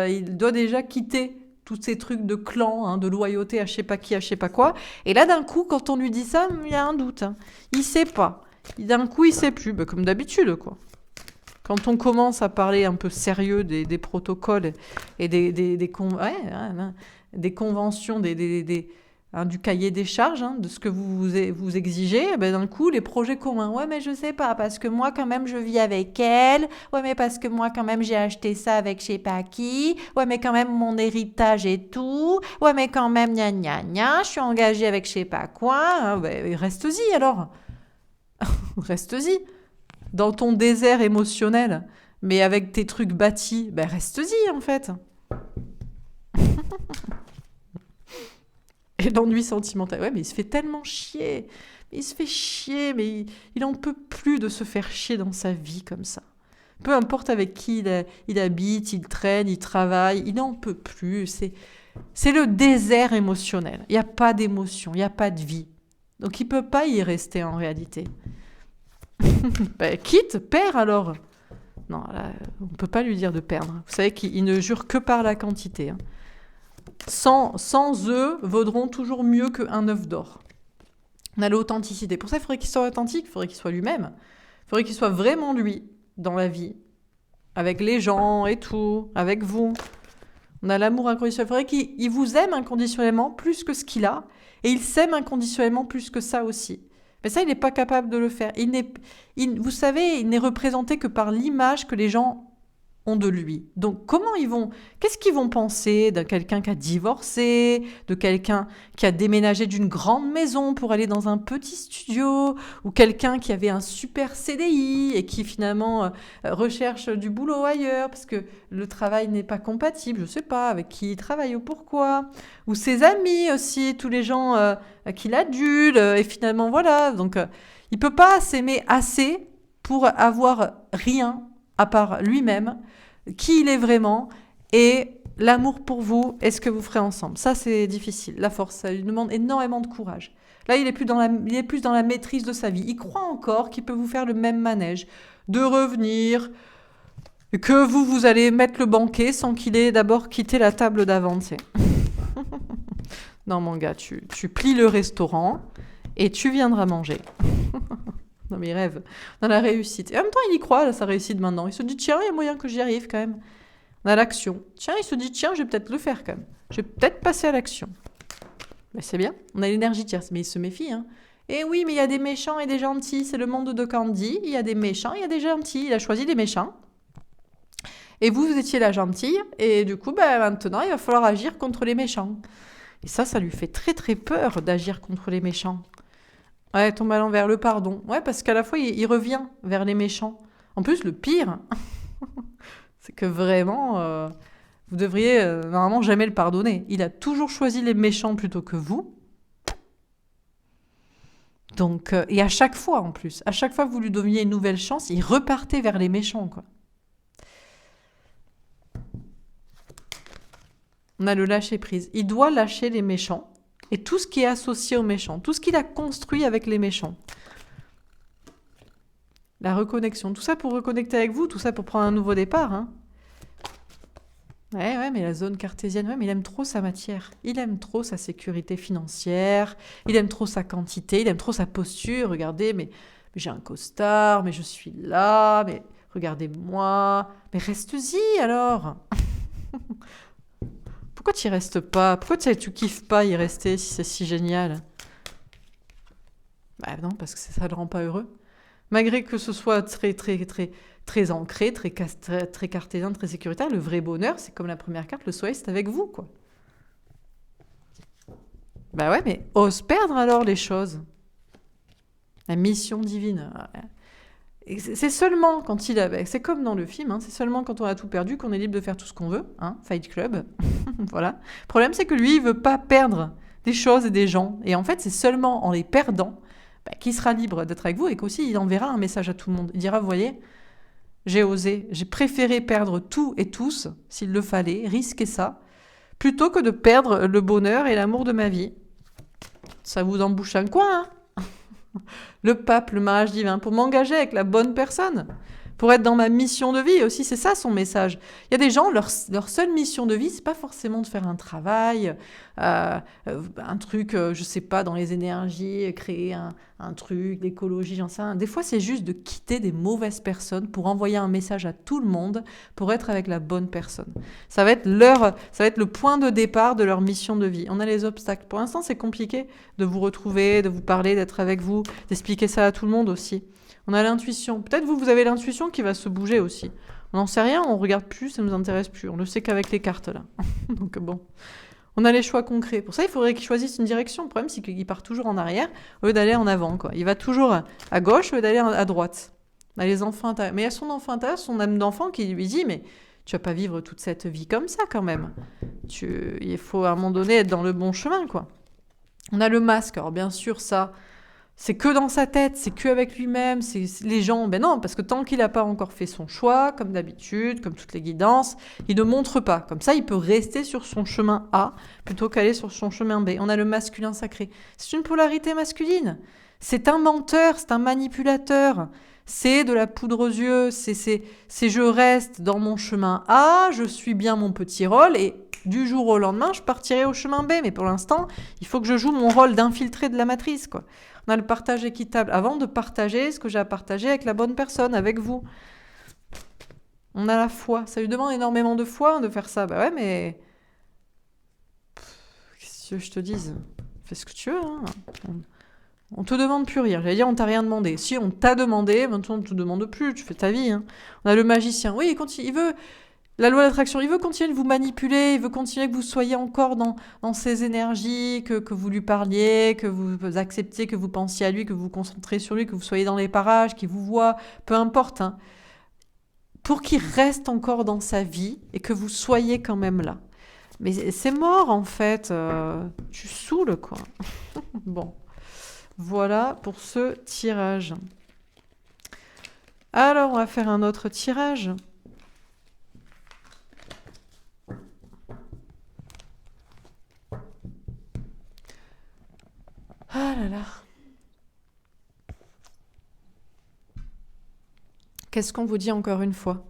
Speaker 1: Il doit déjà quitter tous ces trucs de clan, hein, de loyauté à je sais pas qui, à je sais pas quoi. Et là, d'un coup, quand on lui dit ça, il y a un doute, hein. Il sait pas. D'un coup, il sait plus. Bah, comme d'habitude, quoi. Quand on commence à parler un peu sérieux des protocoles et des conventions, hein, du cahier des charges, hein, de ce que vous exigez, eh ben, d'un coup, les projets communs. Ouais, mais je sais pas, parce que moi, quand même, je vis avec elle. Ouais, mais parce que moi, quand même, j'ai acheté ça avec je sais pas qui. Ouais, mais quand même, mon héritage et tout. Ouais, mais quand même, gna gna gna, je suis engagée avec je sais pas quoi. Ah, ben, reste-y alors. Reste-y. Dans ton désert émotionnel, mais avec tes trucs bâtis, ben reste-y en fait. Et l'ennui sentimental. Ouais, mais il se fait tellement chier. Il se fait chier, mais il en peut plus de se faire chier dans sa vie comme ça. Peu importe avec qui il habite, il traîne, il travaille, il n'en peut plus. C'est le désert émotionnel. Il n'y a pas d'émotion, il n'y a pas de vie. Donc il ne peut pas y rester en réalité. Ben, quitte, perds alors. Non, là, on ne peut pas lui dire de perdre. Vous savez qu'il ne jure que par la quantité, hein. 100 œufs vaudront toujours mieux qu'un œuf d'or. On a l'authenticité. Pour ça, il faudrait qu'il soit authentique, il faudrait qu'il soit lui-même. Il faudrait qu'il soit vraiment lui dans la vie, avec les gens et tout, avec vous. On a l'amour inconditionnel. Il faudrait qu'il vous aime inconditionnellement plus que ce qu'il a, et il s'aime inconditionnellement plus que ça aussi. Mais ça, il n'est pas capable de le faire. Vous savez, il n'est représenté que par l'image que les gens ont de lui. Donc, qu'est-ce qu'ils vont penser de quelqu'un qui a divorcé, de quelqu'un qui a déménagé d'une grande maison pour aller dans un petit studio, ou quelqu'un qui avait un super CDI et qui finalement recherche du boulot ailleurs parce que le travail n'est pas compatible, je sais pas, avec qui il travaille ou pourquoi, ou ses amis aussi, tous les gens qu'il adule, et finalement voilà. Donc, il peut pas s'aimer assez pour avoir rien à part lui-même, qui il est vraiment, et l'amour pour vous et ce que vous ferez ensemble. Ça, c'est difficile. La force, ça lui demande énormément de courage. Là, il est plus dans la maîtrise de sa vie. Il croit encore qu'il peut vous faire le même manège, de revenir, que vous allez mettre le banquet sans qu'il ait d'abord quitté la table d'avant, tu sais. Non, mon gars, tu plies le restaurant et tu viendras manger. Non, mais il rêve dans la réussite. Et en même temps, il y croit à sa réussite maintenant. Il se dit, tiens, il y a moyen que j'y arrive quand même. On a l'action. Tiens, il se dit, tiens, je vais peut-être le faire quand même. Je vais peut-être passer à l'action. Mais c'est bien. On a l'énergie tierce. Mais il se méfie, hein. Et oui, mais il y a des méchants et des gentils. C'est le monde de Candy. Il y a des méchants, il y a des gentils. Il a choisi des méchants. Et vous étiez la gentille. Et du coup, maintenant, il va falloir agir contre les méchants. Et ça lui fait très très peur d'agir contre les méchants. Ouais, tombe à l'envers, le pardon. Ouais, parce qu'à la fois, il revient vers les méchants. En plus, le pire, c'est que vraiment, vous devriez normalement jamais le pardonner. Il a toujours choisi les méchants plutôt que vous. Donc, et à chaque fois, en plus, à chaque fois que vous lui donniez une nouvelle chance, il repartait vers les méchants, quoi. On a le lâcher-prise. Il doit lâcher les méchants. Et tout ce qui est associé aux méchants, tout ce qu'il a construit avec les méchants. La reconnexion, tout ça pour reconnecter avec vous, tout ça pour prendre un nouveau départ, hein. Ouais, ouais, mais la zone cartésienne, ouais, mais il aime trop sa matière. Il aime trop sa sécurité financière. Il aime trop sa quantité. Il aime trop sa posture. Regardez, mais j'ai un costard, mais je suis là, mais regardez-moi. Mais reste-y alors. Pourquoi tu y restes pas? Pourquoi tu kiffes pas y rester si c'est si génial? Bah non, parce que ça le rend pas heureux. Malgré que ce soit très, très, très, très ancré, très, très cartésien, très sécuritaire, le vrai bonheur, c'est comme la première carte, le soleil, c'est avec vous, quoi. Bah ouais, mais ose perdre alors les choses. La mission divine. Et c'est seulement quand il avait, c'est comme dans le film, hein, c'est seulement quand on a tout perdu qu'on est libre de faire tout ce qu'on veut, hein, Fight Club. Voilà. Le problème, c'est que lui, il veut pas perdre des choses et des gens. Et en fait, c'est seulement en les perdant qu'il sera libre d'être avec vous et qu'aussi il enverra un message à tout le monde. Il dira, vous voyez, j'ai osé, j'ai préféré perdre tout et tous, s'il le fallait, risquer ça, plutôt que de perdre le bonheur et l'amour de ma vie. Ça vous embouche un coin, hein? Le pape, le mariage divin, pour m'engager avec la bonne personne, pour être dans ma mission de vie aussi, c'est ça son message. Il y a des gens, leur seule mission de vie, c'est pas forcément de faire un travail, un truc, je sais pas, dans les énergies, créer un truc d'écologie, j'en sais rien. Des fois, c'est juste de quitter des mauvaises personnes pour envoyer un message à tout le monde, pour être avec la bonne personne. Ça va être le point de départ de leur mission de vie. On a les obstacles. Pour l'instant, c'est compliqué de vous retrouver, de vous parler, d'être avec vous, d'expliquer ça à tout le monde aussi. On a l'intuition. Peut-être vous avez l'intuition qui va se bouger aussi. On n'en sait rien, on regarde plus, ça ne nous intéresse plus. On le sait qu'avec les cartes là. Donc bon, on a les choix concrets. Pour ça, il faudrait qu'il choisisse une direction. Le problème, c'est qu'il part toujours en arrière au lieu d'aller en avant, quoi. Il va toujours à gauche au lieu d'aller à droite. On a les enfants intérieurs. Mais il y a son enfant intérieur, son âme d'enfant qui lui dit, mais tu vas pas vivre toute cette vie comme ça quand même. Il faut à un moment donné être dans le bon chemin, quoi. On a le masque. Alors bien sûr, ça... C'est que dans sa tête, c'est que avec lui-même, c'est les gens. Ben non, parce que tant qu'il n'a pas encore fait son choix, comme d'habitude, comme toutes les guidances, il ne montre pas. Comme ça, il peut rester sur son chemin A plutôt qu'aller sur son chemin B. On a le masculin sacré. C'est une polarité masculine. C'est un menteur, c'est un manipulateur. C'est de la poudre aux yeux. C'est je reste dans mon chemin A, je suis bien mon petit rôle et du jour au lendemain, je partirai au chemin B. Mais pour l'instant, il faut que je joue mon rôle d'infiltré de la matrice, quoi. On a le partage équitable. Avant de partager ce que j'ai à partager avec la bonne personne, avec vous. On a la foi. Ça lui demande énormément de foi de faire ça. Bah ouais, mais... Qu'est-ce que je te dise? Fais ce que tu veux. Hein. On te demande plus rien. J'allais dire, on t'a rien demandé. Si on t'a demandé, maintenant on ne te demande plus. Tu fais ta vie. Hein. On a le magicien. Oui, il veut... La loi d'attraction, il veut continuer de vous manipuler, il veut continuer que vous soyez encore dans ces énergies, que vous lui parliez, que vous acceptiez, que vous pensiez à lui, que vous vous concentrez sur lui, que vous soyez dans les parages, qu'il vous voit, peu importe. Hein, pour qu'il reste encore dans sa vie et que vous soyez quand même là. Mais c'est mort en fait, tu saoules quoi. Bon, voilà pour ce tirage. Alors on va faire un autre tirage. Ah là là. Qu'est-ce qu'on vous dit encore une fois?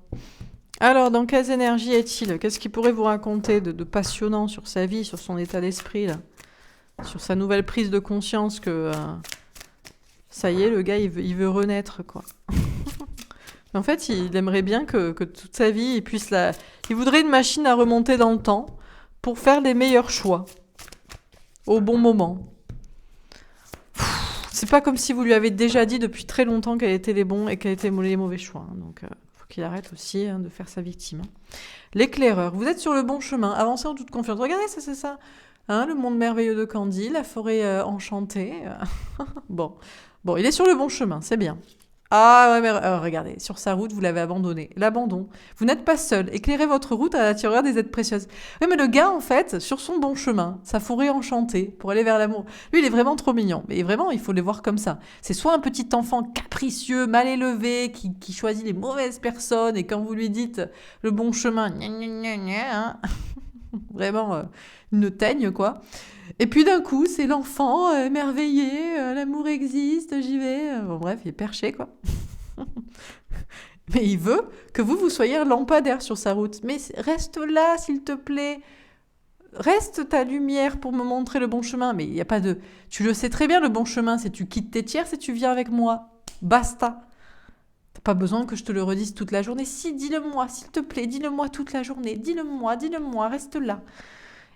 Speaker 1: Alors, dans quelles énergies est-il? Qu'est-ce qu'il pourrait vous raconter de passionnant sur sa vie, sur son état d'esprit, là, sur sa nouvelle prise de conscience que ça y est, le gars, il veut renaître, quoi. En fait, il aimerait bien que toute sa vie, il voudrait une machine à remonter dans le temps pour faire les meilleurs choix au bon moment. C'est pas comme si vous lui avez déjà dit depuis très longtemps quels étaient les bons et quels étaient les mauvais choix. Hein. Donc, faut qu'il arrête aussi de faire sa victime. Hein. L'éclaireur, vous êtes sur le bon chemin. Avancez en toute confiance. Regardez, ça c'est ça. Hein, le monde merveilleux de Candy, la forêt enchantée. Bon, il est sur le bon chemin, c'est bien. Ah ouais, mais regardez, sur sa route, vous l'avez abandonné. L'abandon. Vous n'êtes pas seul. Éclairez votre route à la tireur des aides précieuses. Oui, mais le gars, en fait, sur son bon chemin, sa forêt enchantée, pour aller vers l'amour, lui, il est vraiment trop mignon. Mais vraiment, il faut les voir comme ça. C'est soit un petit enfant capricieux, mal élevé, qui choisit les mauvaises personnes, et quand vous lui dites le bon chemin, gna, gna, gna, gna, hein, vraiment une teigne, quoi. Et puis d'un coup, c'est l'enfant émerveillé, l'amour existe, j'y vais. Bon, bref, il est perché, quoi. Mais il veut que vous soyez un lampadaire sur sa route. Mais reste là, s'il te plaît. Reste ta lumière pour me montrer le bon chemin. Mais il n'y a pas de... Tu le sais très bien, le bon chemin, c'est tu quittes tes tiers, c'est tu viens avec moi. Basta. T'as pas besoin que je te le redise toute la journée. Si, dis-le-moi, s'il te plaît, dis-le-moi toute la journée. Dis-le-moi, reste là.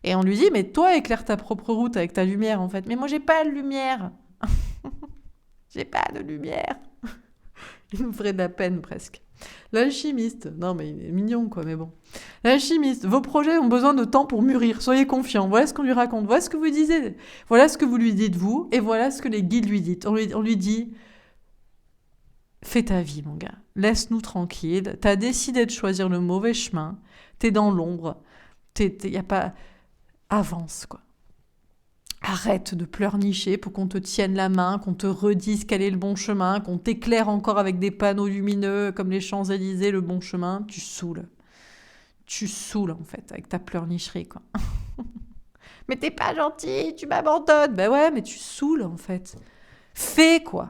Speaker 1: Et on lui dit, mais toi, éclaire ta propre route avec ta lumière, en fait. Mais moi, j'ai pas de lumière. J'ai pas de lumière. Il nous ferait de la peine, presque. L'alchimiste. Non, mais il est mignon, quoi, mais bon. L'alchimiste. Vos projets ont besoin de temps pour mûrir. Soyez confiants. Voilà ce qu'on lui raconte. Voilà ce que vous disiez. Voilà ce que vous lui dites, vous. Et voilà ce que les guides lui disent. On lui dit, fais ta vie, mon gars. Laisse-nous tranquille. T'as décidé de choisir le mauvais chemin. T'es dans l'ombre. Y a pas... Avance, quoi. Arrête de pleurnicher pour qu'on te tienne la main, qu'on te redise quel est le bon chemin, qu'on t'éclaire encore avec des panneaux lumineux comme les Champs-Élysées, le bon chemin. Tu saoules. Tu saoules, en fait, avec ta pleurnicherie, quoi. Mais t'es pas gentil, tu m'abandonnes. Ben ouais, mais tu saoules, en fait. Fais, quoi.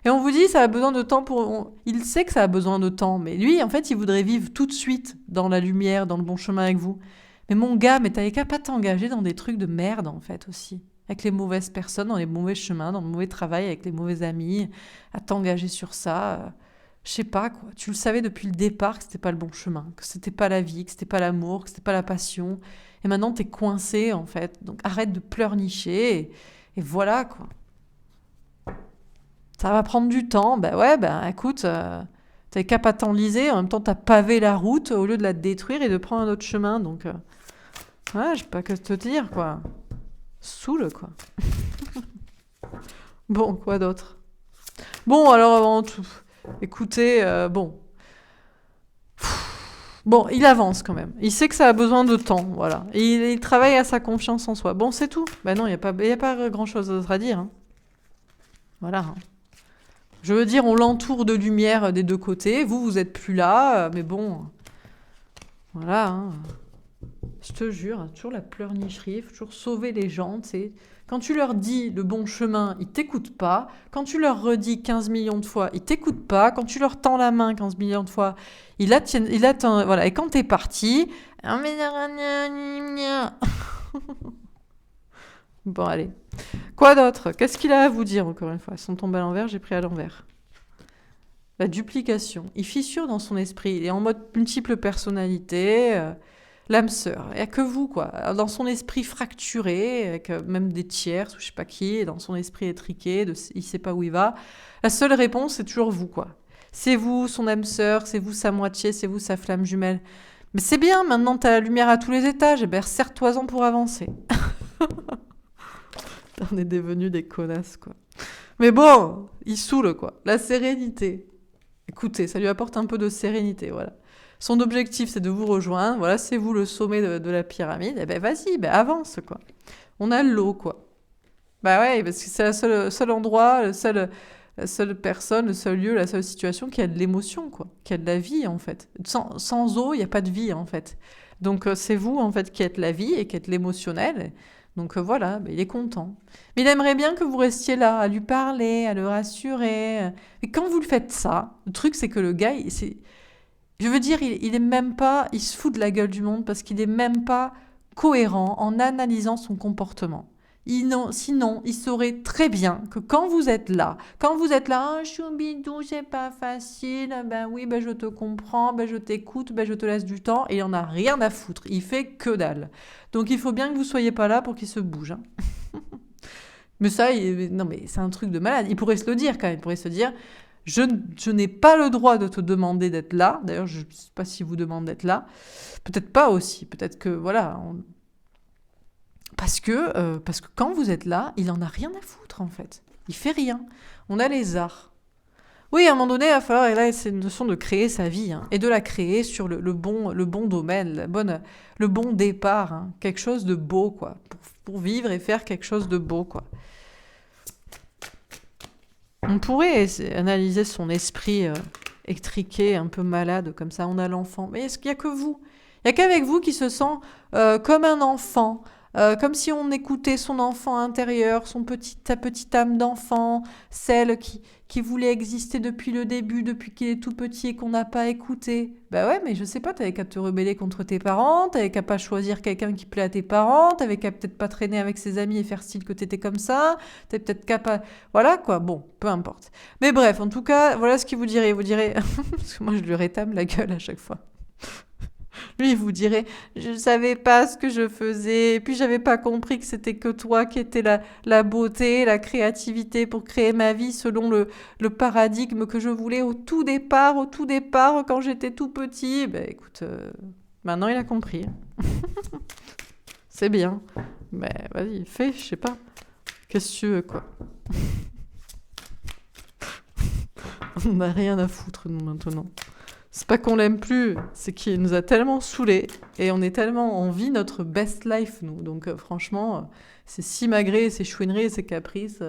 Speaker 1: Et on vous dit, ça a besoin de temps pour... Il sait que ça a besoin de temps, mais lui, en fait, il voudrait vivre tout de suite dans la lumière, dans le bon chemin avec vous. Mais mon gars, mais t'avais qu'à pas t'engager dans des trucs de merde, en fait, aussi. Avec les mauvaises personnes, dans les mauvais chemins, dans le mauvais travail, avec les mauvais amis, à t'engager sur ça. Je sais pas, quoi. Tu le savais depuis le départ que c'était pas le bon chemin, que c'était pas la vie, que c'était pas l'amour, que c'était pas la passion. Et maintenant, t'es coincé, en fait. Donc arrête de pleurnicher. Et voilà, quoi. Ça va prendre du temps. Ben ouais, écoute, t'avais qu'à pas t'enliser. En même temps, t'as pavé la route au lieu de la détruire et de prendre un autre chemin. Donc, ouais, je sais pas que te dire, quoi. Saoule, quoi. Bon, quoi d'autre? Bon, alors, avant tout, écoutez, bon. Bon, il avance quand même. Il sait que ça a besoin de temps, voilà. Et il travaille à sa confiance en soi. Bon, c'est tout. Ben non, il n'y a pas grand-chose d'autre à dire, hein. Voilà, hein. Je veux dire, on l'entoure de lumière des deux côtés. Vous êtes plus là, mais bon, voilà, hein. Je te jure, toujours la pleurnicherie, faut toujours sauver les gens, tu sais. Quand tu leur dis le bon chemin, ils t'écoutent pas. Quand tu leur redis 15 millions de fois, ils t'écoutent pas. Quand tu leur tends la main 15 millions de fois, ils attendent, voilà. Et quand t'es parti, bon, allez. Quoi d'autre? Qu'est-ce qu'il a à vous dire, encore une fois? Ils sont tombés à l'envers, j'ai pris à l'envers. La duplication. Il fissure dans son esprit. Il est en mode multiple personnalité. L'âme sœur. Il n'y a que vous, quoi. Dans son esprit fracturé, avec même des tiers, ou je sais pas qui, dans son esprit étriqué, il sait pas où il va. La seule réponse, c'est toujours vous, quoi. C'est vous, son âme sœur, c'est vous, sa moitié, c'est vous, sa flamme jumelle. Mais c'est bien, maintenant, t'as la lumière à tous les étages. Eh ben, serre-toi-en pour avancer. On est devenus des connasses, quoi. Mais bon, il saoule, quoi. La sérénité. Écoutez, ça lui apporte un peu de sérénité, voilà. Son objectif, c'est de vous rejoindre. Voilà, c'est vous le sommet de la pyramide. Eh ben, vas-y, avance, quoi. On a l'eau, quoi. Bah ouais, parce que c'est le seul endroit, la seule personne, le seul lieu, la seule situation qui a de l'émotion, quoi. Qui a de la vie, en fait. Sans eau, il n'y a pas de vie, en fait. Donc, c'est vous, en fait, qui êtes la vie et qui êtes l'émotionnel. Donc, voilà, il est content. Mais il aimerait bien que vous restiez là, à lui parler, à le rassurer. Et quand vous le faites ça, le truc, c'est que le gars, je veux dire, il est même pas, il se fout de la gueule du monde parce qu'il est même pas cohérent en analysant son comportement. Sinon, il saurait très bien que quand vous êtes là, ah, choubidou, c'est pas facile, ben oui, je te comprends, je t'écoute, je te laisse du temps, et il en a rien à foutre, il fait que dalle. Donc il faut bien que vous soyez pas là pour qu'il se bouge, hein. Mais ça, non mais c'est un truc de malade. Il pourrait se le dire quand même, il pourrait se dire, je n'ai pas le droit de te demander d'être là. D'ailleurs, je ne sais pas si vous demande d'être là. Peut-être pas aussi. Peut-être que, voilà. Parce que quand vous êtes là, il en a rien à foutre, en fait. Il fait rien. On a les arts. Oui, à un moment donné, il va falloir, et là, c'est une notion de créer sa vie, hein, et de la créer sur le bon domaine, le bon départ, hein, quelque chose de beau, quoi, pour vivre et faire quelque chose de beau, quoi. On pourrait analyser son esprit étriqué, un peu malade, comme ça, on a l'enfant. Mais est-ce qu'il n'y a que vous? Il n'y a qu'avec vous qui se sent comme un enfant, comme si on écoutait son enfant intérieur, sa petite âme d'enfant, celle qui voulait exister depuis le début, depuis qu'il est tout petit et qu'on n'a pas écouté. Bah ouais, mais je sais pas, t'avais qu'à te rebeller contre tes parents, t'avais qu'à pas choisir quelqu'un qui plaît à tes parents, t'avais qu'à peut-être pas traîner avec ses amis et faire style que t'étais comme ça, t'avais peut-être qu'à pas... Voilà quoi, bon, peu importe. Mais bref, en tout cas, voilà ce qu'il vous dirait. Vous direz, parce que moi je lui rétame la gueule à chaque fois. Lui, il vous dirait, je ne savais pas ce que je faisais, et puis j'avais pas compris que c'était que toi qui étais la beauté, la créativité pour créer ma vie selon le paradigme que je voulais au tout départ, quand j'étais tout petit. Ben écoute, maintenant il a compris. C'est bien. Ben vas-y, fais, je sais pas. Qu'est-ce que tu veux, quoi. On n'a rien à foutre, nous, maintenant. C'est pas qu'on l'aime plus, c'est qu'il nous a tellement saoulés et on vit notre best life, nous. Donc franchement, ces simagrées, ces chouineries, ces caprices,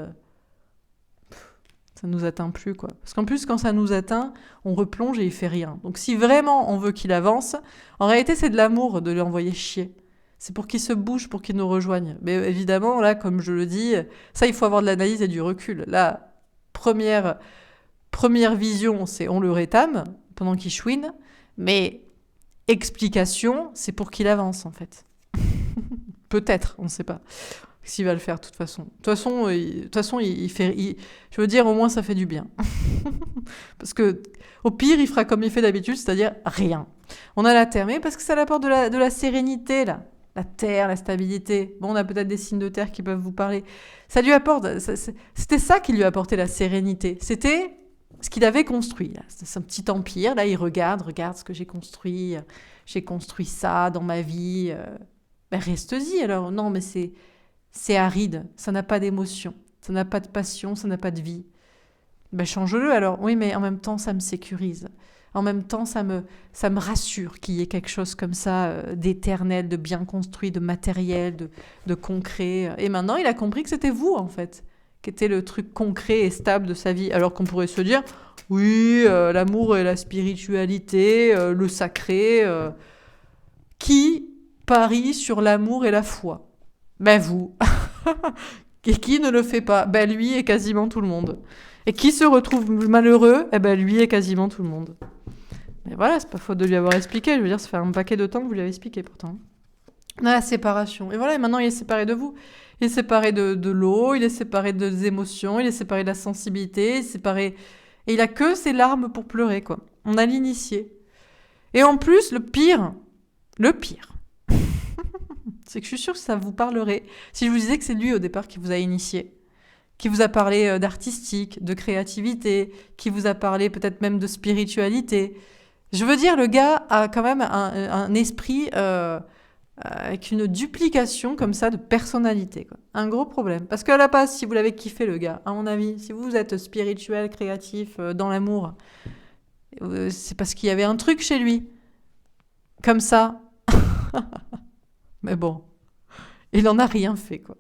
Speaker 1: ça nous atteint plus, quoi. Parce qu'en plus, quand ça nous atteint, on replonge et il fait rien. Donc si vraiment on veut qu'il avance, en réalité, c'est de l'amour de lui envoyer chier. C'est pour qu'il se bouge, pour qu'il nous rejoigne. Mais évidemment, là, comme je le dis, ça, il faut avoir de l'analyse et du recul. La première vision, c'est on le rétame pendant qu'il chouine, mais explication, c'est pour qu'il avance, en fait. Peut-être, on ne sait pas s'il va le faire, de toute façon. De toute façon, je veux dire, au moins, ça fait du bien. Parce que, au pire, il fera comme il fait d'habitude, c'est-à-dire rien. On a la terre, mais parce que ça apporte de la sérénité, là. La terre, la stabilité. Bon, on a peut-être des signes de terre qui peuvent vous parler. Ça lui apporte... C'était ça qui lui apportait la sérénité. C'était ce qu'il avait construit. C'est un petit empire. Là, il regarde ce que j'ai construit. J'ai construit ça dans ma vie. Ben, reste-y alors. Non, mais c'est aride. Ça n'a pas d'émotion. Ça n'a pas de passion. Ça n'a pas de vie. Ben, change-le alors. Oui, mais en même temps, ça me sécurise. En même temps, ça me rassure qu'il y ait quelque chose comme ça d'éternel, de bien construit, de matériel, de concret. Et maintenant, il a compris que c'était vous, en fait, qui était le truc concret et stable de sa vie. Alors qu'on pourrait se dire, oui, l'amour et la spiritualité, le sacré, qui parie sur l'amour et la foi? Ben vous. Et qui ne le fait pas? Ben lui et quasiment tout le monde. Et qui se retrouve malheureux? Eh ben lui et quasiment tout le monde. Mais voilà, c'est pas faute de lui avoir expliqué. Je veux dire, ça fait un paquet de temps que vous lui avez expliqué pourtant. On a la séparation. Et voilà, et maintenant il est séparé de vous. Il est séparé de l'eau, il est séparé des émotions, il est séparé de la sensibilité, il est séparé... Et il a que ses larmes pour pleurer, quoi. On a l'initié. Et en plus, le pire, c'est que je suis sûre que ça vous parlerait si je vous disais que c'est lui au départ qui vous a initié, qui vous a parlé d'artistique, de créativité, qui vous a parlé peut-être même de spiritualité. Je veux dire, le gars a quand même un esprit avec une duplication comme ça de personnalité, quoi. Un gros problème. Parce qu'à la base, si vous l'avez kiffé, le gars, à mon avis, si vous êtes spirituel, créatif, dans l'amour, c'est parce qu'il y avait un truc chez lui. Comme ça. Mais bon, il n'en a rien fait, quoi.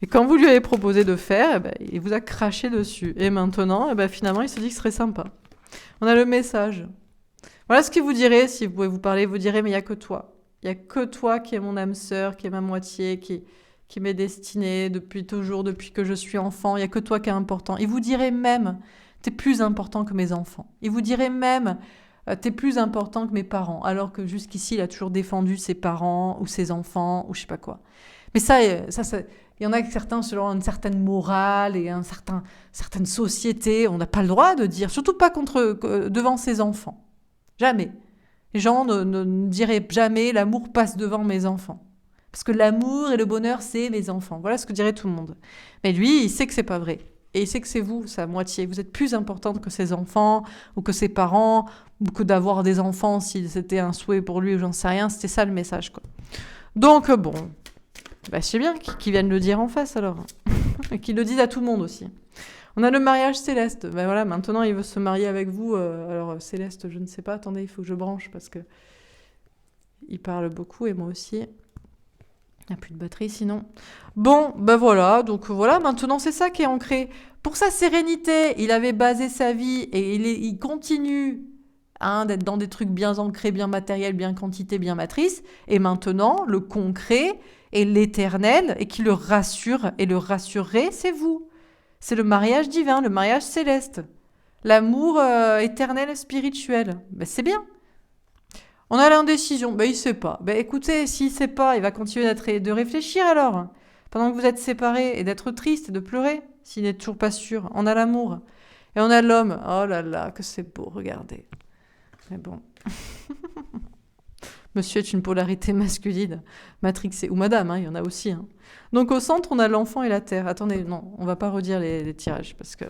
Speaker 1: Et quand vous lui avez proposé de faire, eh ben, il vous a craché dessus. Et maintenant, eh ben, finalement, il se dit que ce serait sympa. On a le message. Voilà ce qu'il vous dirait, si vous pouvez vous parler, vous direz, mais il n'y a que toi. Il n'y a que toi qui est mon âme sœur, qui est ma moitié, qui m'est destinée depuis toujours, depuis que je suis enfant. Il n'y a que toi qui est important. Il vous dirait même, t'es plus important que mes enfants. Il vous dirait même, t'es plus important que mes parents. Alors que jusqu'ici, il a toujours défendu ses parents ou ses enfants ou je sais pas quoi. Mais ça il y en a certains selon une certaine morale et certaine société. On n'a pas le droit de dire, surtout pas devant ses enfants. Jamais. Les gens ne diraient jamais l'amour passe devant mes enfants. Parce que l'amour et le bonheur, c'est mes enfants. Voilà ce que dirait tout le monde. Mais lui, il sait que c'est pas vrai. Et il sait que c'est vous, sa moitié. Vous êtes plus importante que ses enfants, ou que ses parents, ou que d'avoir des enfants si c'était un souhait pour lui, ou j'en sais rien. C'était ça le message, quoi. Donc, bon. Bah, c'est bien qu'ils viennent le dire en face, alors. Et qu'ils le disent à tout le monde aussi. On a le mariage céleste. Ben voilà, maintenant il veut se marier avec vous. Alors céleste, je ne sais pas. Attendez, il faut que je branche parce que il parle beaucoup et moi aussi. Il n'y a plus de batterie sinon. Bon, ben voilà. Donc voilà, maintenant c'est ça qui est ancré. Pour sa sérénité, il avait basé sa vie et il continue d'être dans des trucs bien ancrés, bien matériels, bien quantité, bien matrice. Et maintenant, le concret et l'éternel, et qui le rassure, et le rassurerait, c'est vous. C'est le mariage divin, le mariage céleste. L'amour éternel spirituel. Ben, c'est bien. On a l'indécision. Ben, il sait pas. Ben, écoutez, s'il sait pas, il va continuer de réfléchir alors. Pendant que vous êtes séparés et d'être triste et de pleurer, s'il n'est toujours pas sûr. On a l'amour. Et on a l'homme. Oh là là, que c'est beau, regardez. Mais bon. Monsieur est une polarité masculine, matrixée. Ou madame, hein, il y en a aussi. Hein. Donc au centre, on a l'enfant et la terre. Attendez, non, on va pas redire les tirages, parce que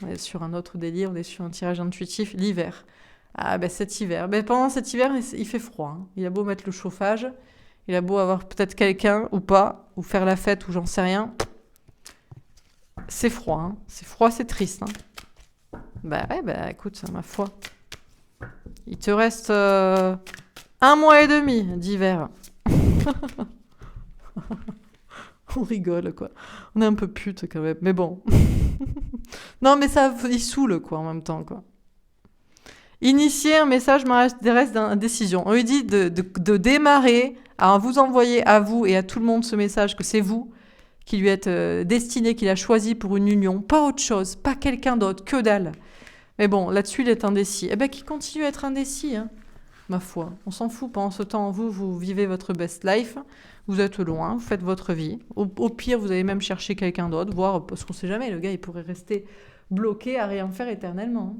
Speaker 1: on est sur un autre délire, on est sur un tirage intuitif. L'hiver. Ah ben cet hiver. Ben, pendant cet hiver, il fait froid. Hein. Il a beau mettre le chauffage, il a beau avoir peut-être quelqu'un ou pas, ou faire la fête ou j'en sais rien. C'est froid. Hein. C'est froid, c'est triste. Hein. Ben ouais, ben écoute, ma foi. Il te reste 1 mois et demi d'hiver. On rigole, quoi. On est un peu pute, quand même. Mais bon. Non, mais ça, il saoule, quoi, en même temps, quoi. Initier un message mariage reste d'indécision. On lui dit de démarrer à vous envoyer à vous et à tout le monde ce message que c'est vous qui lui êtes destiné, qu'il a choisi pour une union. Pas autre chose, pas quelqu'un d'autre, que dalle. Mais bon, là-dessus, il est indécis. Eh bien, qu'il continue à être indécis, hein. Ma foi, on s'en fout. Pendant ce temps, vous vivez votre best life, vous êtes loin, vous faites votre vie. Au pire, vous allez même chercher quelqu'un d'autre, voir, parce qu'on ne sait jamais, le gars, il pourrait rester bloqué à rien faire éternellement.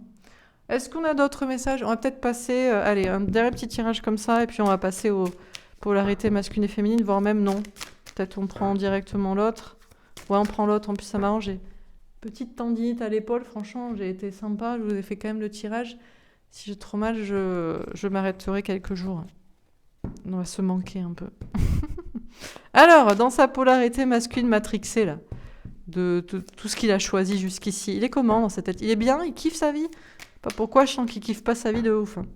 Speaker 1: Est-ce qu'on a d'autres messages? On va peut-être passer, allez, un dernier petit tirage comme ça, et puis on va passer aux polarités masculines et féminines, voire même non. Peut-être on prend directement l'autre. Ouais, on prend l'autre, en plus ça m'a arrangé. Petite tendinite à l'épaule, franchement, j'ai été sympa, je vous ai fait quand même le tirage. Si j'ai trop mal, je m'arrêterai quelques jours. On va se manquer un peu. Alors, dans sa polarité masculine matrixée, là, de tout ce qu'il a choisi jusqu'ici, il est comment dans sa tête? Il est bien? Il kiffe sa vie? Pas pourquoi je sens qu'il kiffe pas sa vie de ouf. Hein.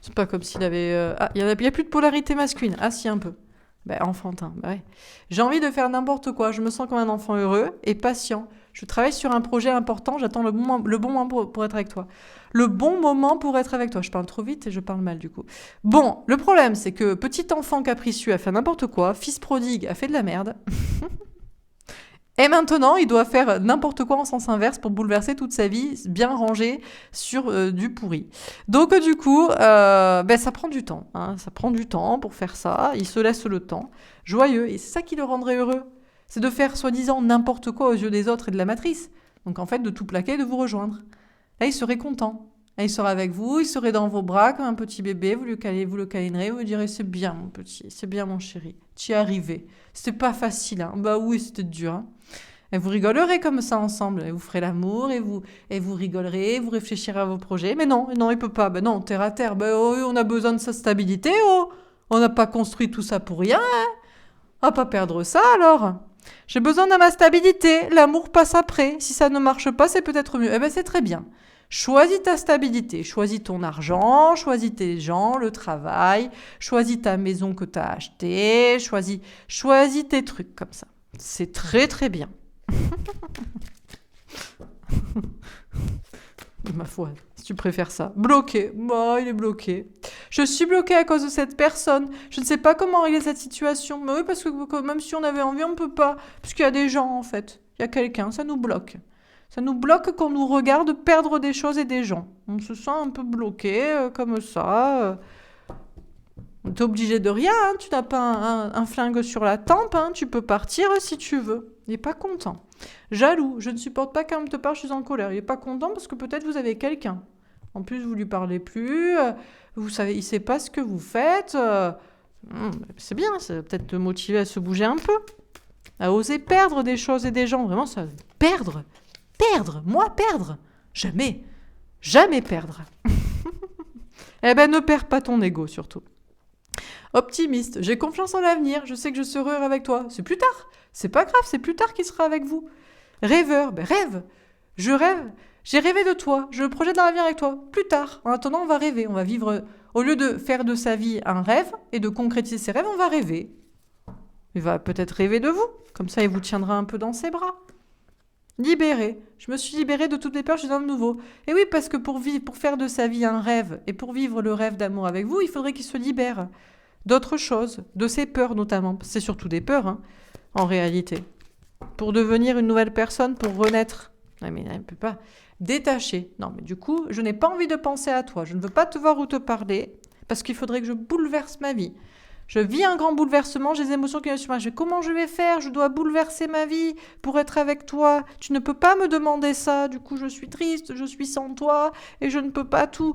Speaker 1: C'est pas comme s'il avait... Ah, il y a plus de polarité masculine. Ah si, un peu. Ben, enfantin, bah ouais. J'ai envie de faire n'importe quoi. Je me sens comme un enfant heureux et patient. Je travaille sur un projet important. J'attends le bon moment pour être avec toi. Le bon moment pour être avec toi. Je parle trop vite et je parle mal du coup. Bon, le problème, c'est que petit enfant capricieux a fait n'importe quoi. Fils prodigue a fait de la merde. Et maintenant, il doit faire n'importe quoi en sens inverse pour bouleverser toute sa vie, bien rangée sur du pourri. Donc du coup, ça prend du temps. Hein. Ça prend du temps pour faire ça. Il se laisse le temps. Joyeux. Et c'est ça qui le rendrait heureux. C'est de faire soi-disant n'importe quoi aux yeux des autres et de la matrice. Donc en fait, de tout plaquer et de vous rejoindre. Là, il serait content. Là, il serait avec vous, il serait dans vos bras comme un petit bébé. Vous le câlinerez, vous lui direz « C'est bien mon petit, c'est bien mon chéri. Tu y es arrivé. C'était pas facile. Hein. Bah oui, c'était dur. Hein. » Et vous rigolerez comme ça ensemble, et vous ferez l'amour, et vous rigolerez, vous réfléchirez à vos projets. Mais non, il peut pas. Ben non, terre à terre, on a besoin de sa stabilité, oh. On n'a pas construit tout ça pour rien, hein. On va pas perdre ça alors. J'ai besoin de ma stabilité, l'amour passe après. Si ça ne marche pas, c'est peut-être mieux. Eh ben c'est très bien. Choisis ta stabilité, choisis ton argent, choisis tes gens, le travail, choisis ta maison que tu as achetée, choisis tes trucs comme ça. C'est très très bien. Ma foi, si tu préfères ça. Bloqué. Bah, il est bloqué. Je suis bloqué à cause de cette personne. Je ne sais pas comment régler cette situation. Mais oui, parce que même si on avait envie, on ne peut pas. Parce qu'il y a des gens, en fait. Il y a quelqu'un, ça nous bloque. Ça nous bloque qu'on nous regarde perdre des choses et des gens. On se sent un peu bloqué, comme ça. T'es obligé de rien, hein. Tu n'as pas un flingue sur la tempe, hein. Tu peux partir si tu veux. Il n'est pas content. Jaloux, je ne supporte pas quand on te parle, je suis en colère. Il n'est pas content parce que peut-être vous avez quelqu'un. En plus, vous lui parlez plus, vous savez, il ne sait pas ce que vous faites. C'est bien, ça va peut-être te motiver à se bouger un peu. À oser perdre des choses et des gens. Vraiment, ça. Perdre. Moi, perdre. Jamais perdre. Eh ben, ne perds pas ton ego, surtout. Optimiste, j'ai confiance en l'avenir, je sais que je serai heureux avec toi. C'est plus tard, c'est pas grave, c'est plus tard qu'il sera avec vous. Rêveur, rêve, je rêve, j'ai rêvé de toi, je projette dans l'avenir avec toi. Plus tard, en attendant, on va rêver, on va vivre, au lieu de faire de sa vie un rêve et de concrétiser ses rêves, on va rêver. Il va peut-être rêver de vous, comme ça il vous tiendra un peu dans ses bras. Libéré, je me suis libérée de toutes les peurs, je suis dans le nouveau. Et oui, parce que pour faire de sa vie un rêve et pour vivre le rêve d'amour avec vous, il faudrait qu'il se libère d'autres choses, de ses peurs notamment. C'est surtout des peurs, hein, en réalité. Pour devenir une nouvelle personne, pour renaître. Non, mais elle ne peut pas détacher. Non, mais du coup, je n'ai pas envie de penser à toi. Je ne veux pas te voir ou te parler parce qu'il faudrait que je bouleverse ma vie. Je vis un grand bouleversement, j'ai des émotions qui viennent sur moi. Comment je vais faire? Je dois bouleverser ma vie pour être avec toi. Tu ne peux pas me demander ça. Du coup, je suis triste, je suis sans toi et je ne peux pas tout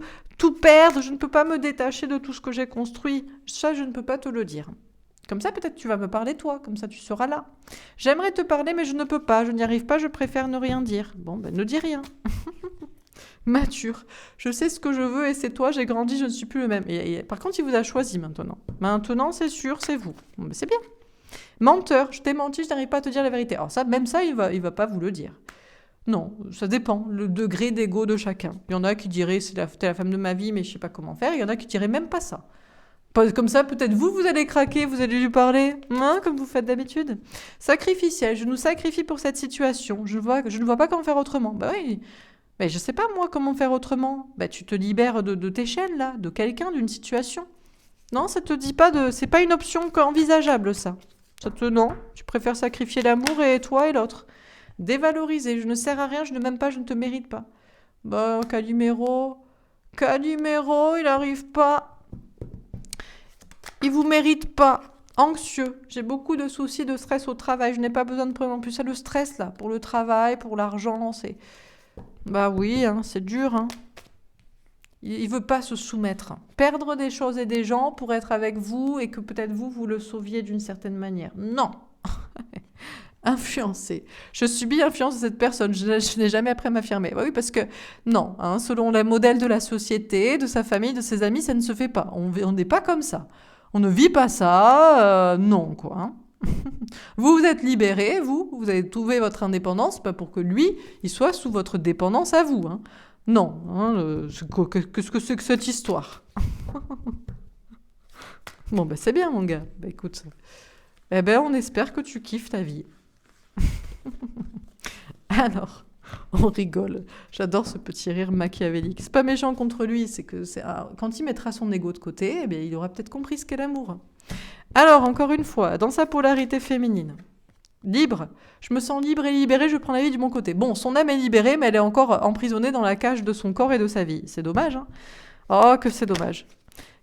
Speaker 1: perdre. Je ne peux pas me détacher de tout ce que j'ai construit. Ça, je ne peux pas te le dire. Comme ça, peut-être tu vas me parler toi, comme ça tu seras là. J'aimerais te parler, mais je ne peux pas, je n'y arrive pas, je préfère ne rien dire. Bon, ben ne dis rien. Mature. Je sais ce que je veux et c'est toi, j'ai grandi, je ne suis plus le même. Par contre, il vous a choisi maintenant. Maintenant, c'est sûr, c'est vous. Bon, ben, c'est bien. Menteur, je t'ai menti, je n'arrive pas à te dire la vérité. Alors ça, même ça, il va pas vous le dire. Non, ça dépend, le degré d'ego de chacun. Il y en a qui diraient, t'es la femme de ma vie, mais je sais pas comment faire. Il y en a qui diraient même pas ça. Comme ça, peut-être vous allez craquer, vous allez lui parler, hein, comme vous faites d'habitude. Sacrificiel, je nous sacrifie pour cette situation. Je ne vois pas comment faire autrement. Bah oui, mais je sais pas moi comment faire autrement. Bah tu te libères de tes chaînes là, de quelqu'un, d'une situation. Non, ça te dit pas c'est pas une option envisageable ça. Non, tu préfères sacrifier l'amour et toi et l'autre. Dévaloriser, je ne sers à rien, je ne m'aime pas, je ne te mérite pas. Bah Calimero, il arrive pas. Il vous mérite pas. Anxieux. J'ai beaucoup de soucis, de stress au travail. Je n'ai pas besoin de problème. En plus, c'est le stress, là. Pour le travail, pour l'argent, c'est... Bah oui, hein, c'est dur, hein. Il veut pas se soumettre. Perdre des choses et des gens pour être avec vous et que peut-être vous le sauviez d'une certaine manière. Non. Influencé. Je subis l'influence de cette personne. Je n'ai jamais appris à m'affirmer. Bah oui, parce que non, hein, selon le modèle de la société, de sa famille, de ses amis, ça ne se fait pas. On n'est pas comme ça. On ne vit pas ça, non, quoi. Hein. Vous êtes libéré, vous avez trouvé votre indépendance, pas pour que lui, il soit sous votre dépendance à vous. Hein. Non, hein, qu'est-ce que c'est que cette histoire? Bon, ben c'est bien, mon gars. Ben écoute, eh ben on espère que tu kiffes ta vie. Alors, on rigole. J'adore ce petit rire machiavélique. C'est pas méchant contre lui, c'est que quand il mettra son ego de côté, eh bien, il aura peut-être compris ce qu'est l'amour. Alors, encore une fois, dans sa polarité féminine, libre, je me sens libre et libérée, je prends la vie du bon côté. Bon, son âme est libérée, mais elle est encore emprisonnée dans la cage de son corps et de sa vie. C'est dommage, hein? Oh, que c'est dommage.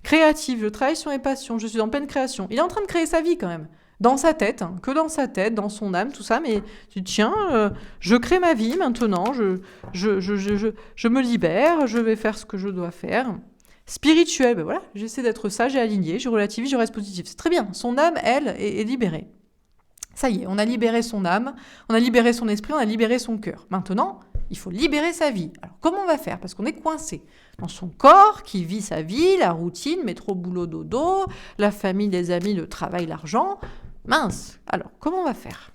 Speaker 1: Créative, je travaille sur mes passions, je suis en pleine création. Il est en train de créer sa vie quand même. Dans sa tête, hein, que dans sa tête, dans son âme, tout ça, mais tu dis, tiens, je crée ma vie maintenant, je me libère, je vais faire ce que je dois faire. Spirituel, ben voilà, j'essaie d'être sage et aligné, je relativise, je reste positif. C'est très bien, son âme, elle, est libérée. Ça y est, on a libéré son âme, on a libéré son esprit, on a libéré son cœur. Maintenant, il faut libérer sa vie. Alors, comment on va faire? Parce qu'on est coincé dans son corps qui vit sa vie, la routine, métro, boulot, dodo, la famille, les amis, le travail, l'argent. Mince. Alors, comment on va faire?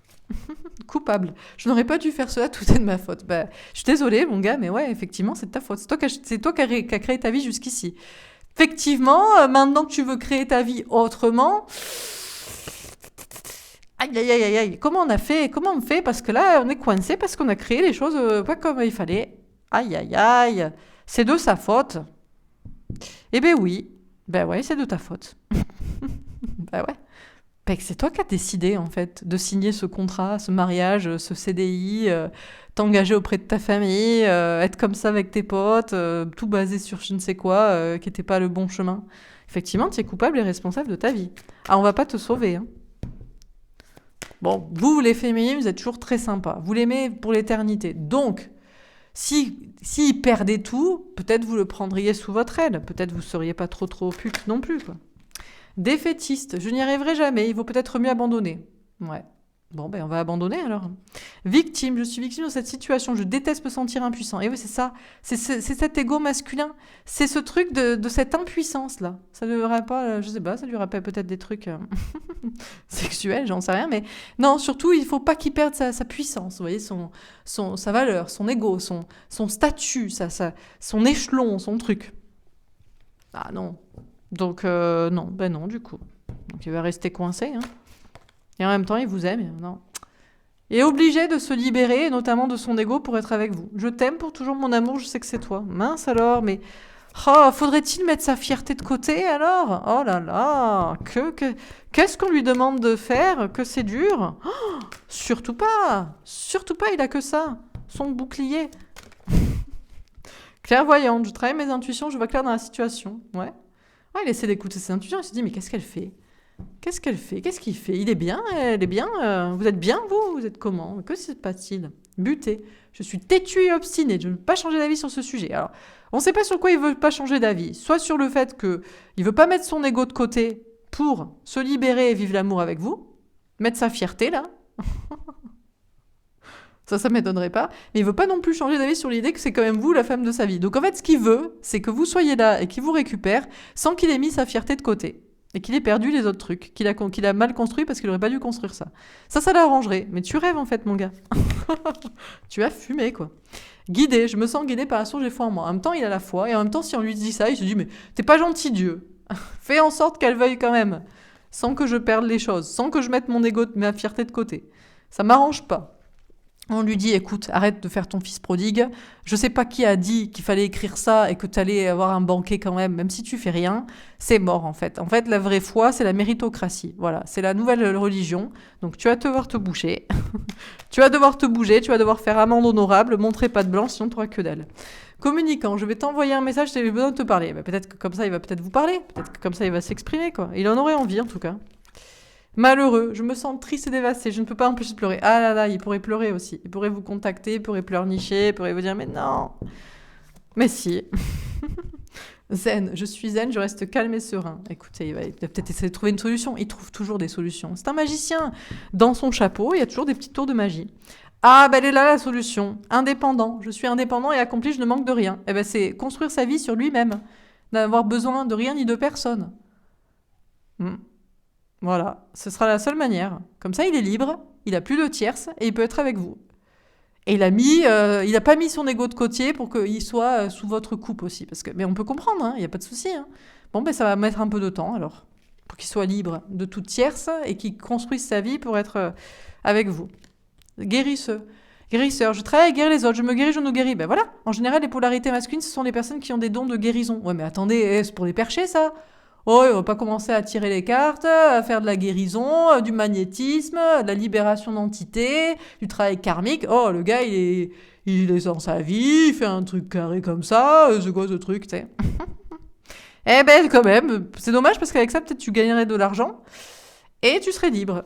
Speaker 1: Coupable. Je n'aurais pas dû faire cela, tout est de ma faute. Bah, je suis désolée, mon gars, mais ouais, effectivement, c'est de ta faute. C'est toi qui as créé ta vie jusqu'ici. Effectivement, maintenant que tu veux créer ta vie autrement... Aïe, aïe, aïe, aïe, comment on fait? Comment on fait? Parce que là, on est coincé parce qu'on a créé les choses pas comme il fallait. Aïe, aïe, aïe. C'est de sa faute. Eh ben oui. Ben ouais, c'est de ta faute. Ben ouais. Ben c'est toi qui as décidé, en fait, de signer ce contrat, ce mariage, ce CDI, t'engager auprès de ta famille, être comme ça avec tes potes, tout basé sur je ne sais quoi, qui n'était pas le bon chemin. Effectivement, tu es coupable et responsable de ta vie. Ah, on va pas te sauver, hein. Bon, vous, les féminines, vous êtes toujours très sympas. Vous l'aimez pour l'éternité. Donc, s'il perdait tout, peut-être vous le prendriez sous votre aile. Peut-être vous ne seriez pas trop pute non plus, quoi. Défaitiste, je n'y arriverai jamais. Il vaut peut-être mieux abandonner. Ouais. Bon, ben on va abandonner alors. Victime, je suis victime de cette situation. Je déteste me sentir impuissant. Et oui, c'est ça. C'est cet ego masculin. C'est ce truc de cette impuissance-là. Ça ne devrait pas, je sais pas, ça lui rappelle peut-être des trucs sexuels, j'en sais rien. Mais non, surtout, il ne faut pas qu'il perde sa puissance. Vous voyez, sa valeur, son ego, son statut, son échelon, son truc. Ah non. Donc, non, ben non, du coup. Donc, il va rester coincé, hein. Et en même temps, il vous aime, non. Il est obligé de se libérer, notamment de son ego, pour être avec vous. Je t'aime pour toujours, mon amour, je sais que c'est toi. Mince alors, mais... Oh, faudrait-il mettre sa fierté de côté alors? Oh là là, qu'est-ce qu'on lui demande de faire? Que c'est dur? Oh, surtout pas, il a que ça, son bouclier. Clairvoyante, je travaille mes intuitions, je vois clair dans la situation. Ouais. Ah, il essaie d'écouter ses intuitions, il se dit mais qu'est-ce qu'elle fait? Qu'est-ce qu'elle fait? Qu'est-ce qu'il fait? Il est bien? Elle est bien? Vous êtes bien, vous? Vous êtes comment? Que se passe-t-il? Buté. Je suis têtue et obstinée. Je ne veux pas changer d'avis sur ce sujet. Alors, on ne sait pas sur quoi il veut pas changer d'avis. Soit sur le fait qu'il ne veut pas mettre son ego de côté pour se libérer et vivre l'amour avec vous. Mettre sa fierté, là. Ça m'étonnerait pas. Mais il veut pas non plus changer d'avis sur l'idée que c'est quand même vous la femme de sa vie. Donc en fait, ce qu'il veut, c'est que vous soyez là et qu'il vous récupère sans qu'il ait mis sa fierté de côté. Et qu'il ait perdu les autres trucs, qu'il a mal construit parce qu'il aurait pas dû construire ça. Ça l'arrangerait. Mais tu rêves en fait, mon gars. Tu as fumé, quoi. Guidé, je me sens guidé par la source, j'ai foi en moi. En même temps, il a la foi. Et en même temps, si on lui dit ça, il se dit, mais t'es pas gentil, Dieu. Fais en sorte qu'elle veuille quand même. Sans que je perde les choses. Sans que je mette mon ego, ma fierté de côté. Ça m'arrange pas. On lui dit, écoute, arrête de faire ton fils prodigue. Je sais pas qui a dit qu'il fallait écrire ça et que tu allais avoir un banquet quand même si tu fais rien. C'est mort, en fait. En fait, la vraie foi, c'est la méritocratie. Voilà, c'est la nouvelle religion. Donc, tu vas devoir te bouger. Tu vas devoir te bouger, tu vas devoir faire amende honorable, montrer pas de blanc, sinon tu n'auras que dalle. Communicant, je vais t'envoyer un message, j'ai besoin de te parler. Bah, peut-être que comme ça, il va peut-être vous parler. Peut-être que comme ça, il va s'exprimer, quoi. Il en aurait envie, en tout cas. Malheureux, je me sens triste et dévastée, je ne peux pas empêcher de pleurer. Ah là là, il pourrait pleurer aussi. Il pourrait vous contacter, il pourrait pleurnicher, il pourrait vous dire mais non. Mais si. Zen, je suis zen, je reste calme et serein. Écoutez, il va peut-être essayer de trouver une solution. Il trouve toujours des solutions. C'est un magicien. Dans son chapeau, il y a toujours des petits tours de magie. Ah, ben elle est là la solution. Indépendant. Je suis indépendant et accompli, je ne manque de rien. Eh ben c'est construire sa vie sur lui-même. N'avoir besoin de rien ni de personne. Voilà, ce sera la seule manière. Comme ça, il est libre, il a plus de tierces et il peut être avec vous. Et il a pas mis son ego de côté pour qu'il soit sous votre coupe aussi. Mais on peut comprendre, hein, il n'y a pas de souci. Hein. Bon, ben ça va mettre un peu de temps alors, pour qu'il soit libre de toute tierce et qu'il construise sa vie pour être avec vous. Guérisseur, je travaille à guérir les autres, je me guéris, je nous guéris. Ben voilà, en général, les polarités masculines, ce sont les personnes qui ont des dons de guérison. Ouais, mais attendez, c'est pour les perchés, ça. Oh, on va pas commencer à tirer les cartes, à faire de la guérison, du magnétisme, de la libération d'entités, du travail karmique. Oh, le gars, il est dans sa vie, il fait un truc carré comme ça, c'est quoi ce truc, tu sais? Eh ben, quand même, c'est dommage parce qu'avec ça, peut-être tu gagnerais de l'argent et tu serais libre.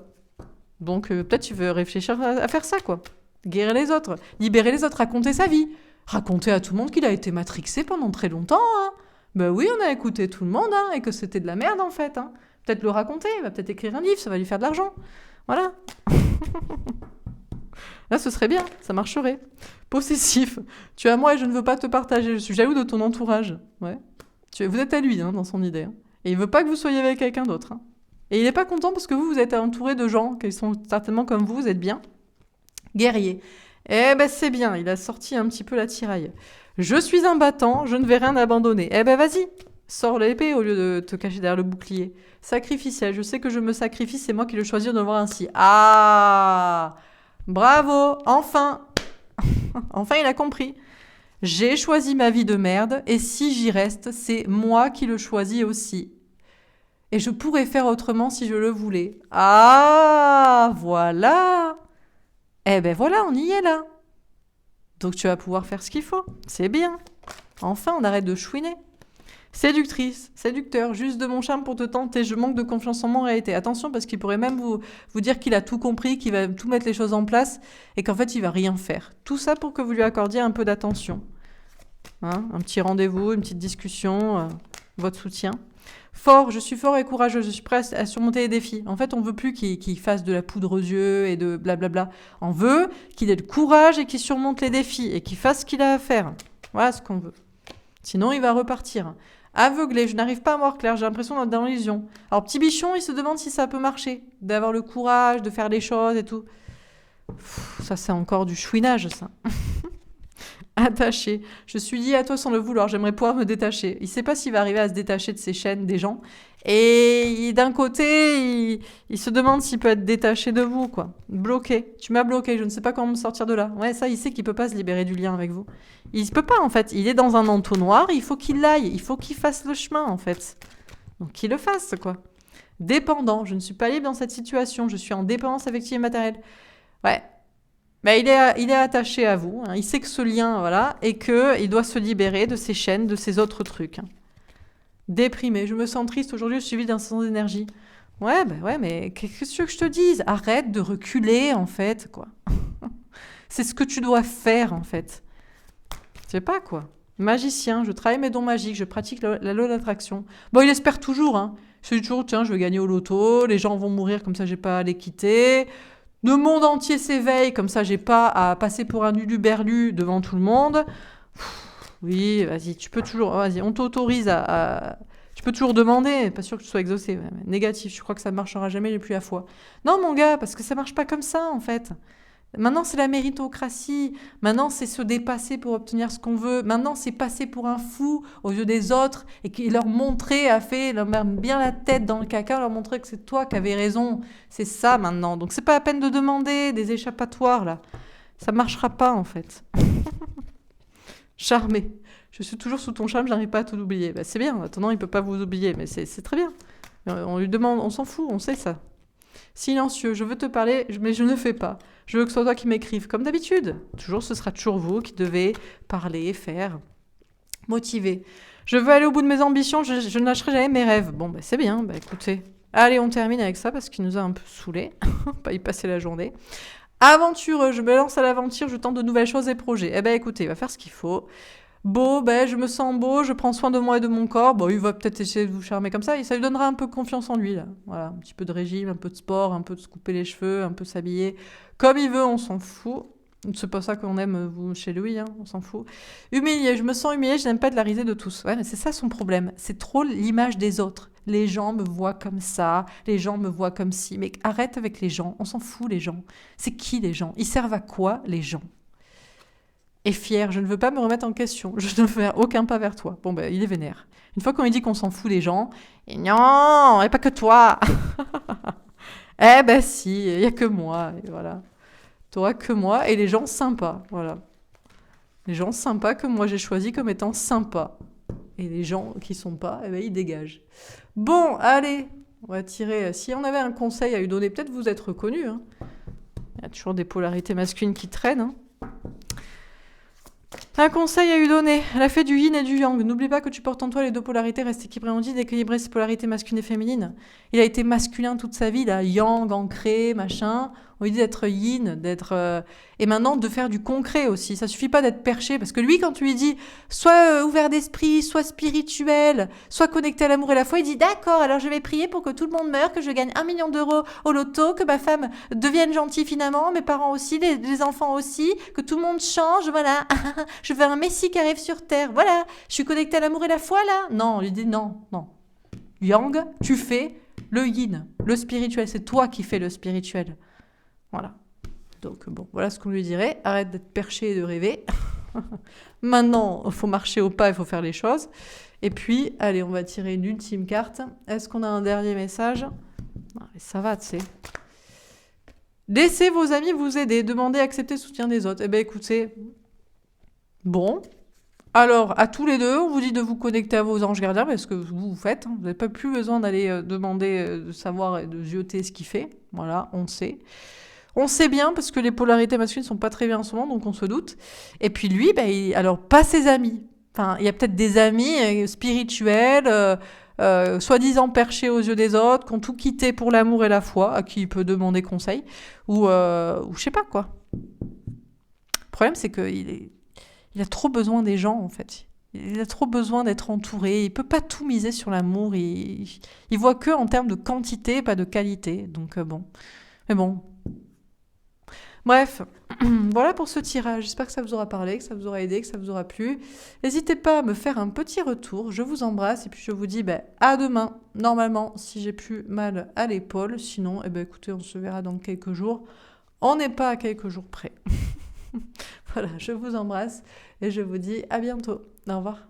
Speaker 1: Donc, peut-être tu veux réfléchir à faire ça, quoi. Guérir les autres, libérer les autres, raconter sa vie. Raconter à tout le monde qu'il a été matrixé pendant très longtemps, hein. Ben oui, on a écouté tout le monde, hein, et que c'était de la merde en fait. Hein. Peut-être le raconter, il va peut-être écrire un livre, ça va lui faire de l'argent. Voilà. Là, ce serait bien, ça marcherait. Possessif. Tu es à moi et je ne veux pas te partager, je suis jaloux de ton entourage. Ouais. Vous êtes à lui, hein, dans son idée. Hein. Et il veut pas que vous soyez avec quelqu'un d'autre. Hein. Et il n'est pas content parce que vous êtes entouré de gens qui sont certainement comme vous êtes bien. Guerrier. Eh ben c'est bien, il a sorti un petit peu la tiraille. Je suis un battant, je ne vais rien abandonner. Eh ben vas-y, sors l'épée au lieu de te cacher derrière le bouclier. Sacrificiel, je sais que je me sacrifie, c'est moi qui le choisis de le voir ainsi. Ah, bravo, enfin. Enfin il a compris. J'ai choisi ma vie de merde et si j'y reste, c'est moi qui le choisis aussi. Et je pourrais faire autrement si je le voulais. Ah, voilà. Eh ben voilà, on y est là. Donc tu vas pouvoir faire ce qu'il faut. C'est bien. Enfin, on arrête de chouiner. Séductrice, séducteur, juste de mon charme pour te tenter, je manque de confiance en moi en réalité. Attention parce qu'il pourrait même vous dire qu'il a tout compris, qu'il va tout mettre les choses en place et qu'en fait il va rien faire. Tout ça pour que vous lui accordiez un peu d'attention. Hein, un petit rendez-vous, une petite discussion, votre soutien. Fort, je suis fort et courageux, je suis prête à surmonter les défis. En fait, on veut plus qu'il fasse de la poudre aux yeux et de blablabla. On veut qu'il ait le courage et qu'il surmonte les défis et qu'il fasse ce qu'il a à faire. Voilà ce qu'on veut. Sinon, il va repartir. Aveuglé, je n'arrive pas à voir clair, j'ai l'impression d'être dans l'illusion. Alors, petit bichon, il se demande si ça peut marcher, d'avoir le courage, de faire les choses et tout. Ça, c'est encore du chouinage, ça. Attaché. Je suis liée à toi sans le vouloir. J'aimerais pouvoir me détacher. Il sait pas s'il va arriver à se détacher de ces chaînes des gens. Et d'un côté, il se demande s'il peut être détaché de vous, quoi. Bloqué. Tu m'as bloqué. Je ne sais pas comment me sortir de là. Ouais, ça, il sait qu'il peut pas se libérer du lien avec vous. Il se peut pas, en fait. Il est dans un entonnoir. Il faut qu'il l'aille. Il faut qu'il fasse le chemin, en fait. Donc, qu'il le fasse, quoi. Dépendant. Je ne suis pas libre dans cette situation. Je suis en dépendance affective et matérielle. Ouais. Ben, il est attaché à vous, hein. Il sait que ce lien, voilà, et qu'il doit se libérer de ces chaînes, de ces autres trucs, hein. Déprimé, je me sens triste aujourd'hui, je suis vide d'un sens d'énergie. Ouais, ben ouais, mais qu'est-ce que tu veux que je te dise? Arrête de reculer, en fait, quoi. C'est ce que tu dois faire, en fait. Je sais pas, quoi. Magicien, je travaille mes dons magiques, je pratique la loi d'attraction. Bon, il espère toujours, hein. Il se dit toujours, tiens, je vais gagner au loto, les gens vont mourir, comme ça, j'ai pas à les quitter. Le monde entier s'éveille, comme ça j'ai pas à passer pour un uluberlu devant tout le monde. Oui, vas-y, tu peux toujours, vas-y, on t'autorise tu peux toujours demander, pas sûr que tu sois exaucé. Ouais, négatif, je crois que ça ne marchera jamais, j'ai plus la foi. Non, mon gars, parce que ça marche pas comme ça, en fait. Maintenant, c'est la méritocratie. Maintenant, c'est se dépasser pour obtenir ce qu'on veut. Maintenant, c'est passer pour un fou aux yeux des autres et qui leur montrer, leur mettre bien la tête dans le caca, leur montrer que c'est toi qui avais raison. C'est ça maintenant. Donc, c'est pas la peine de demander des échappatoires, là. Ça marchera pas, en fait. Charmé. Je suis toujours sous ton charme, j'arrive pas à tout oublier. Bah, c'est bien. Maintenant, il peut pas vous oublier, mais c'est très bien. On lui demande, on s'en fout, on sait ça. Silencieux, je veux te parler, mais je ne fais pas. Je veux que ce soit toi qui m'écrive, comme d'habitude. Toujours, ce sera toujours vous qui devez parler, faire, motiver. Je veux aller au bout de mes ambitions, je ne lâcherai jamais mes rêves. Bon, bah, c'est bien, bah, écoutez. Allez, on termine avec ça parce qu'il nous a un peu saoulés. Pas y passer la journée. Aventureux, je me lance à l'aventure, je tente de nouvelles choses et projets. Eh ben écoutez, il va faire ce qu'il faut. Beau, ben je me sens beau, je prends soin de moi et de mon corps. Bon, il va peut-être essayer de vous charmer comme ça, et ça lui donnera un peu confiance en lui, là. Voilà, un petit peu de régime, un peu de sport, un peu de se couper les cheveux, un peu s'habiller. Comme il veut, on s'en fout. C'est pas ça qu'on aime, vous, chez lui, hein, on s'en fout. Humilié, je me sens humilié, je n'aime pas de la risée de tous. Ouais, mais c'est ça son problème. C'est trop l'image des autres. Les gens me voient comme ça, les gens me voient comme ci. Mais arrête avec les gens, on s'en fout, les gens. C'est qui les gens? Ils servent à quoi, les gens? Et fier, je ne veux pas me remettre en question, je ne veux faire aucun pas vers toi. Bon, ben, il est vénère. Une fois qu'on lui dit qu'on s'en fout des gens, et non, et pas que toi. Eh ben si, il n'y a que moi, et voilà. T'auras que moi et les gens sympas, voilà. Les gens sympas que moi j'ai choisi comme étant sympas. Et les gens qui sont pas, eh ben, ils dégagent. Bon, allez, on va tirer. Si on avait un conseil à lui donner, peut-être vous êtes reconnu, hein. Il y a toujours des polarités masculines qui traînent, hein. Un conseil à lui donner. Elle a fait du yin et du yang. N'oublie pas que tu portes en toi les deux polarités. Reste équilibré. On dit d'équilibrer ses polarités masculines et féminines. Il a été masculin toute sa vie, là. Yang, ancré, machin. On lui dit d'être yin, d'être... Et maintenant, de faire du concret aussi. Ça suffit pas d'être perché. Parce que lui, quand tu lui dis, sois ouvert d'esprit, sois spirituel, sois connecté à l'amour et la foi, il dit, d'accord, alors je vais prier pour que tout le monde meure, que je gagne 1 million d'euros au loto, que ma femme devienne gentille finalement, mes parents aussi, les enfants aussi, que tout le monde change, voilà. Je veux un messie qui arrive sur Terre, voilà. Je suis connecté à l'amour et la foi, là. Non, on lui dit, non, non. Yang, tu fais le yin, le spirituel. C'est toi qui fais le spirituel. Voilà. Donc bon, voilà ce qu'on lui dirait. Arrête d'être perché et de rêver. Maintenant, il faut marcher au pas, il faut faire les choses. Et puis, allez, on va tirer une ultime carte. Est-ce qu'on a un dernier message? Non, mais ça va, tu sais. Laissez vos amis vous aider. Demandez, acceptez le soutien des autres. Eh bien, écoutez, bon. Alors, à tous les deux, on vous dit de vous connecter à vos anges gardiens, parce que vous faites. Vous n'avez pas plus besoin d'aller demander, de savoir et de zioter ce qu'il fait. Voilà, on sait. On sait bien, parce que les polarités masculines sont pas très bien en ce moment, donc on se doute. Et puis lui, alors pas ses amis. Enfin, il y a peut-être des amis spirituels, soi-disant perchés aux yeux des autres, qui ont tout quitté pour l'amour et la foi, à qui il peut demander conseil, ou je sais pas quoi. Le problème, c'est qu'il a trop besoin des gens, en fait. Il a trop besoin d'être entouré. Il peut pas tout miser sur l'amour. Il voit que en termes de quantité, pas de qualité. Donc bon. Mais bon. Bref, voilà pour ce tirage. J'espère que ça vous aura parlé, que ça vous aura aidé, que ça vous aura plu. N'hésitez pas à me faire un petit retour. Je vous embrasse et puis je vous dis à demain. Normalement, si j'ai plus mal à l'épaule. Sinon, écoutez, on se verra dans quelques jours. On n'est pas à quelques jours près. Voilà, je vous embrasse et je vous dis à bientôt. Au revoir.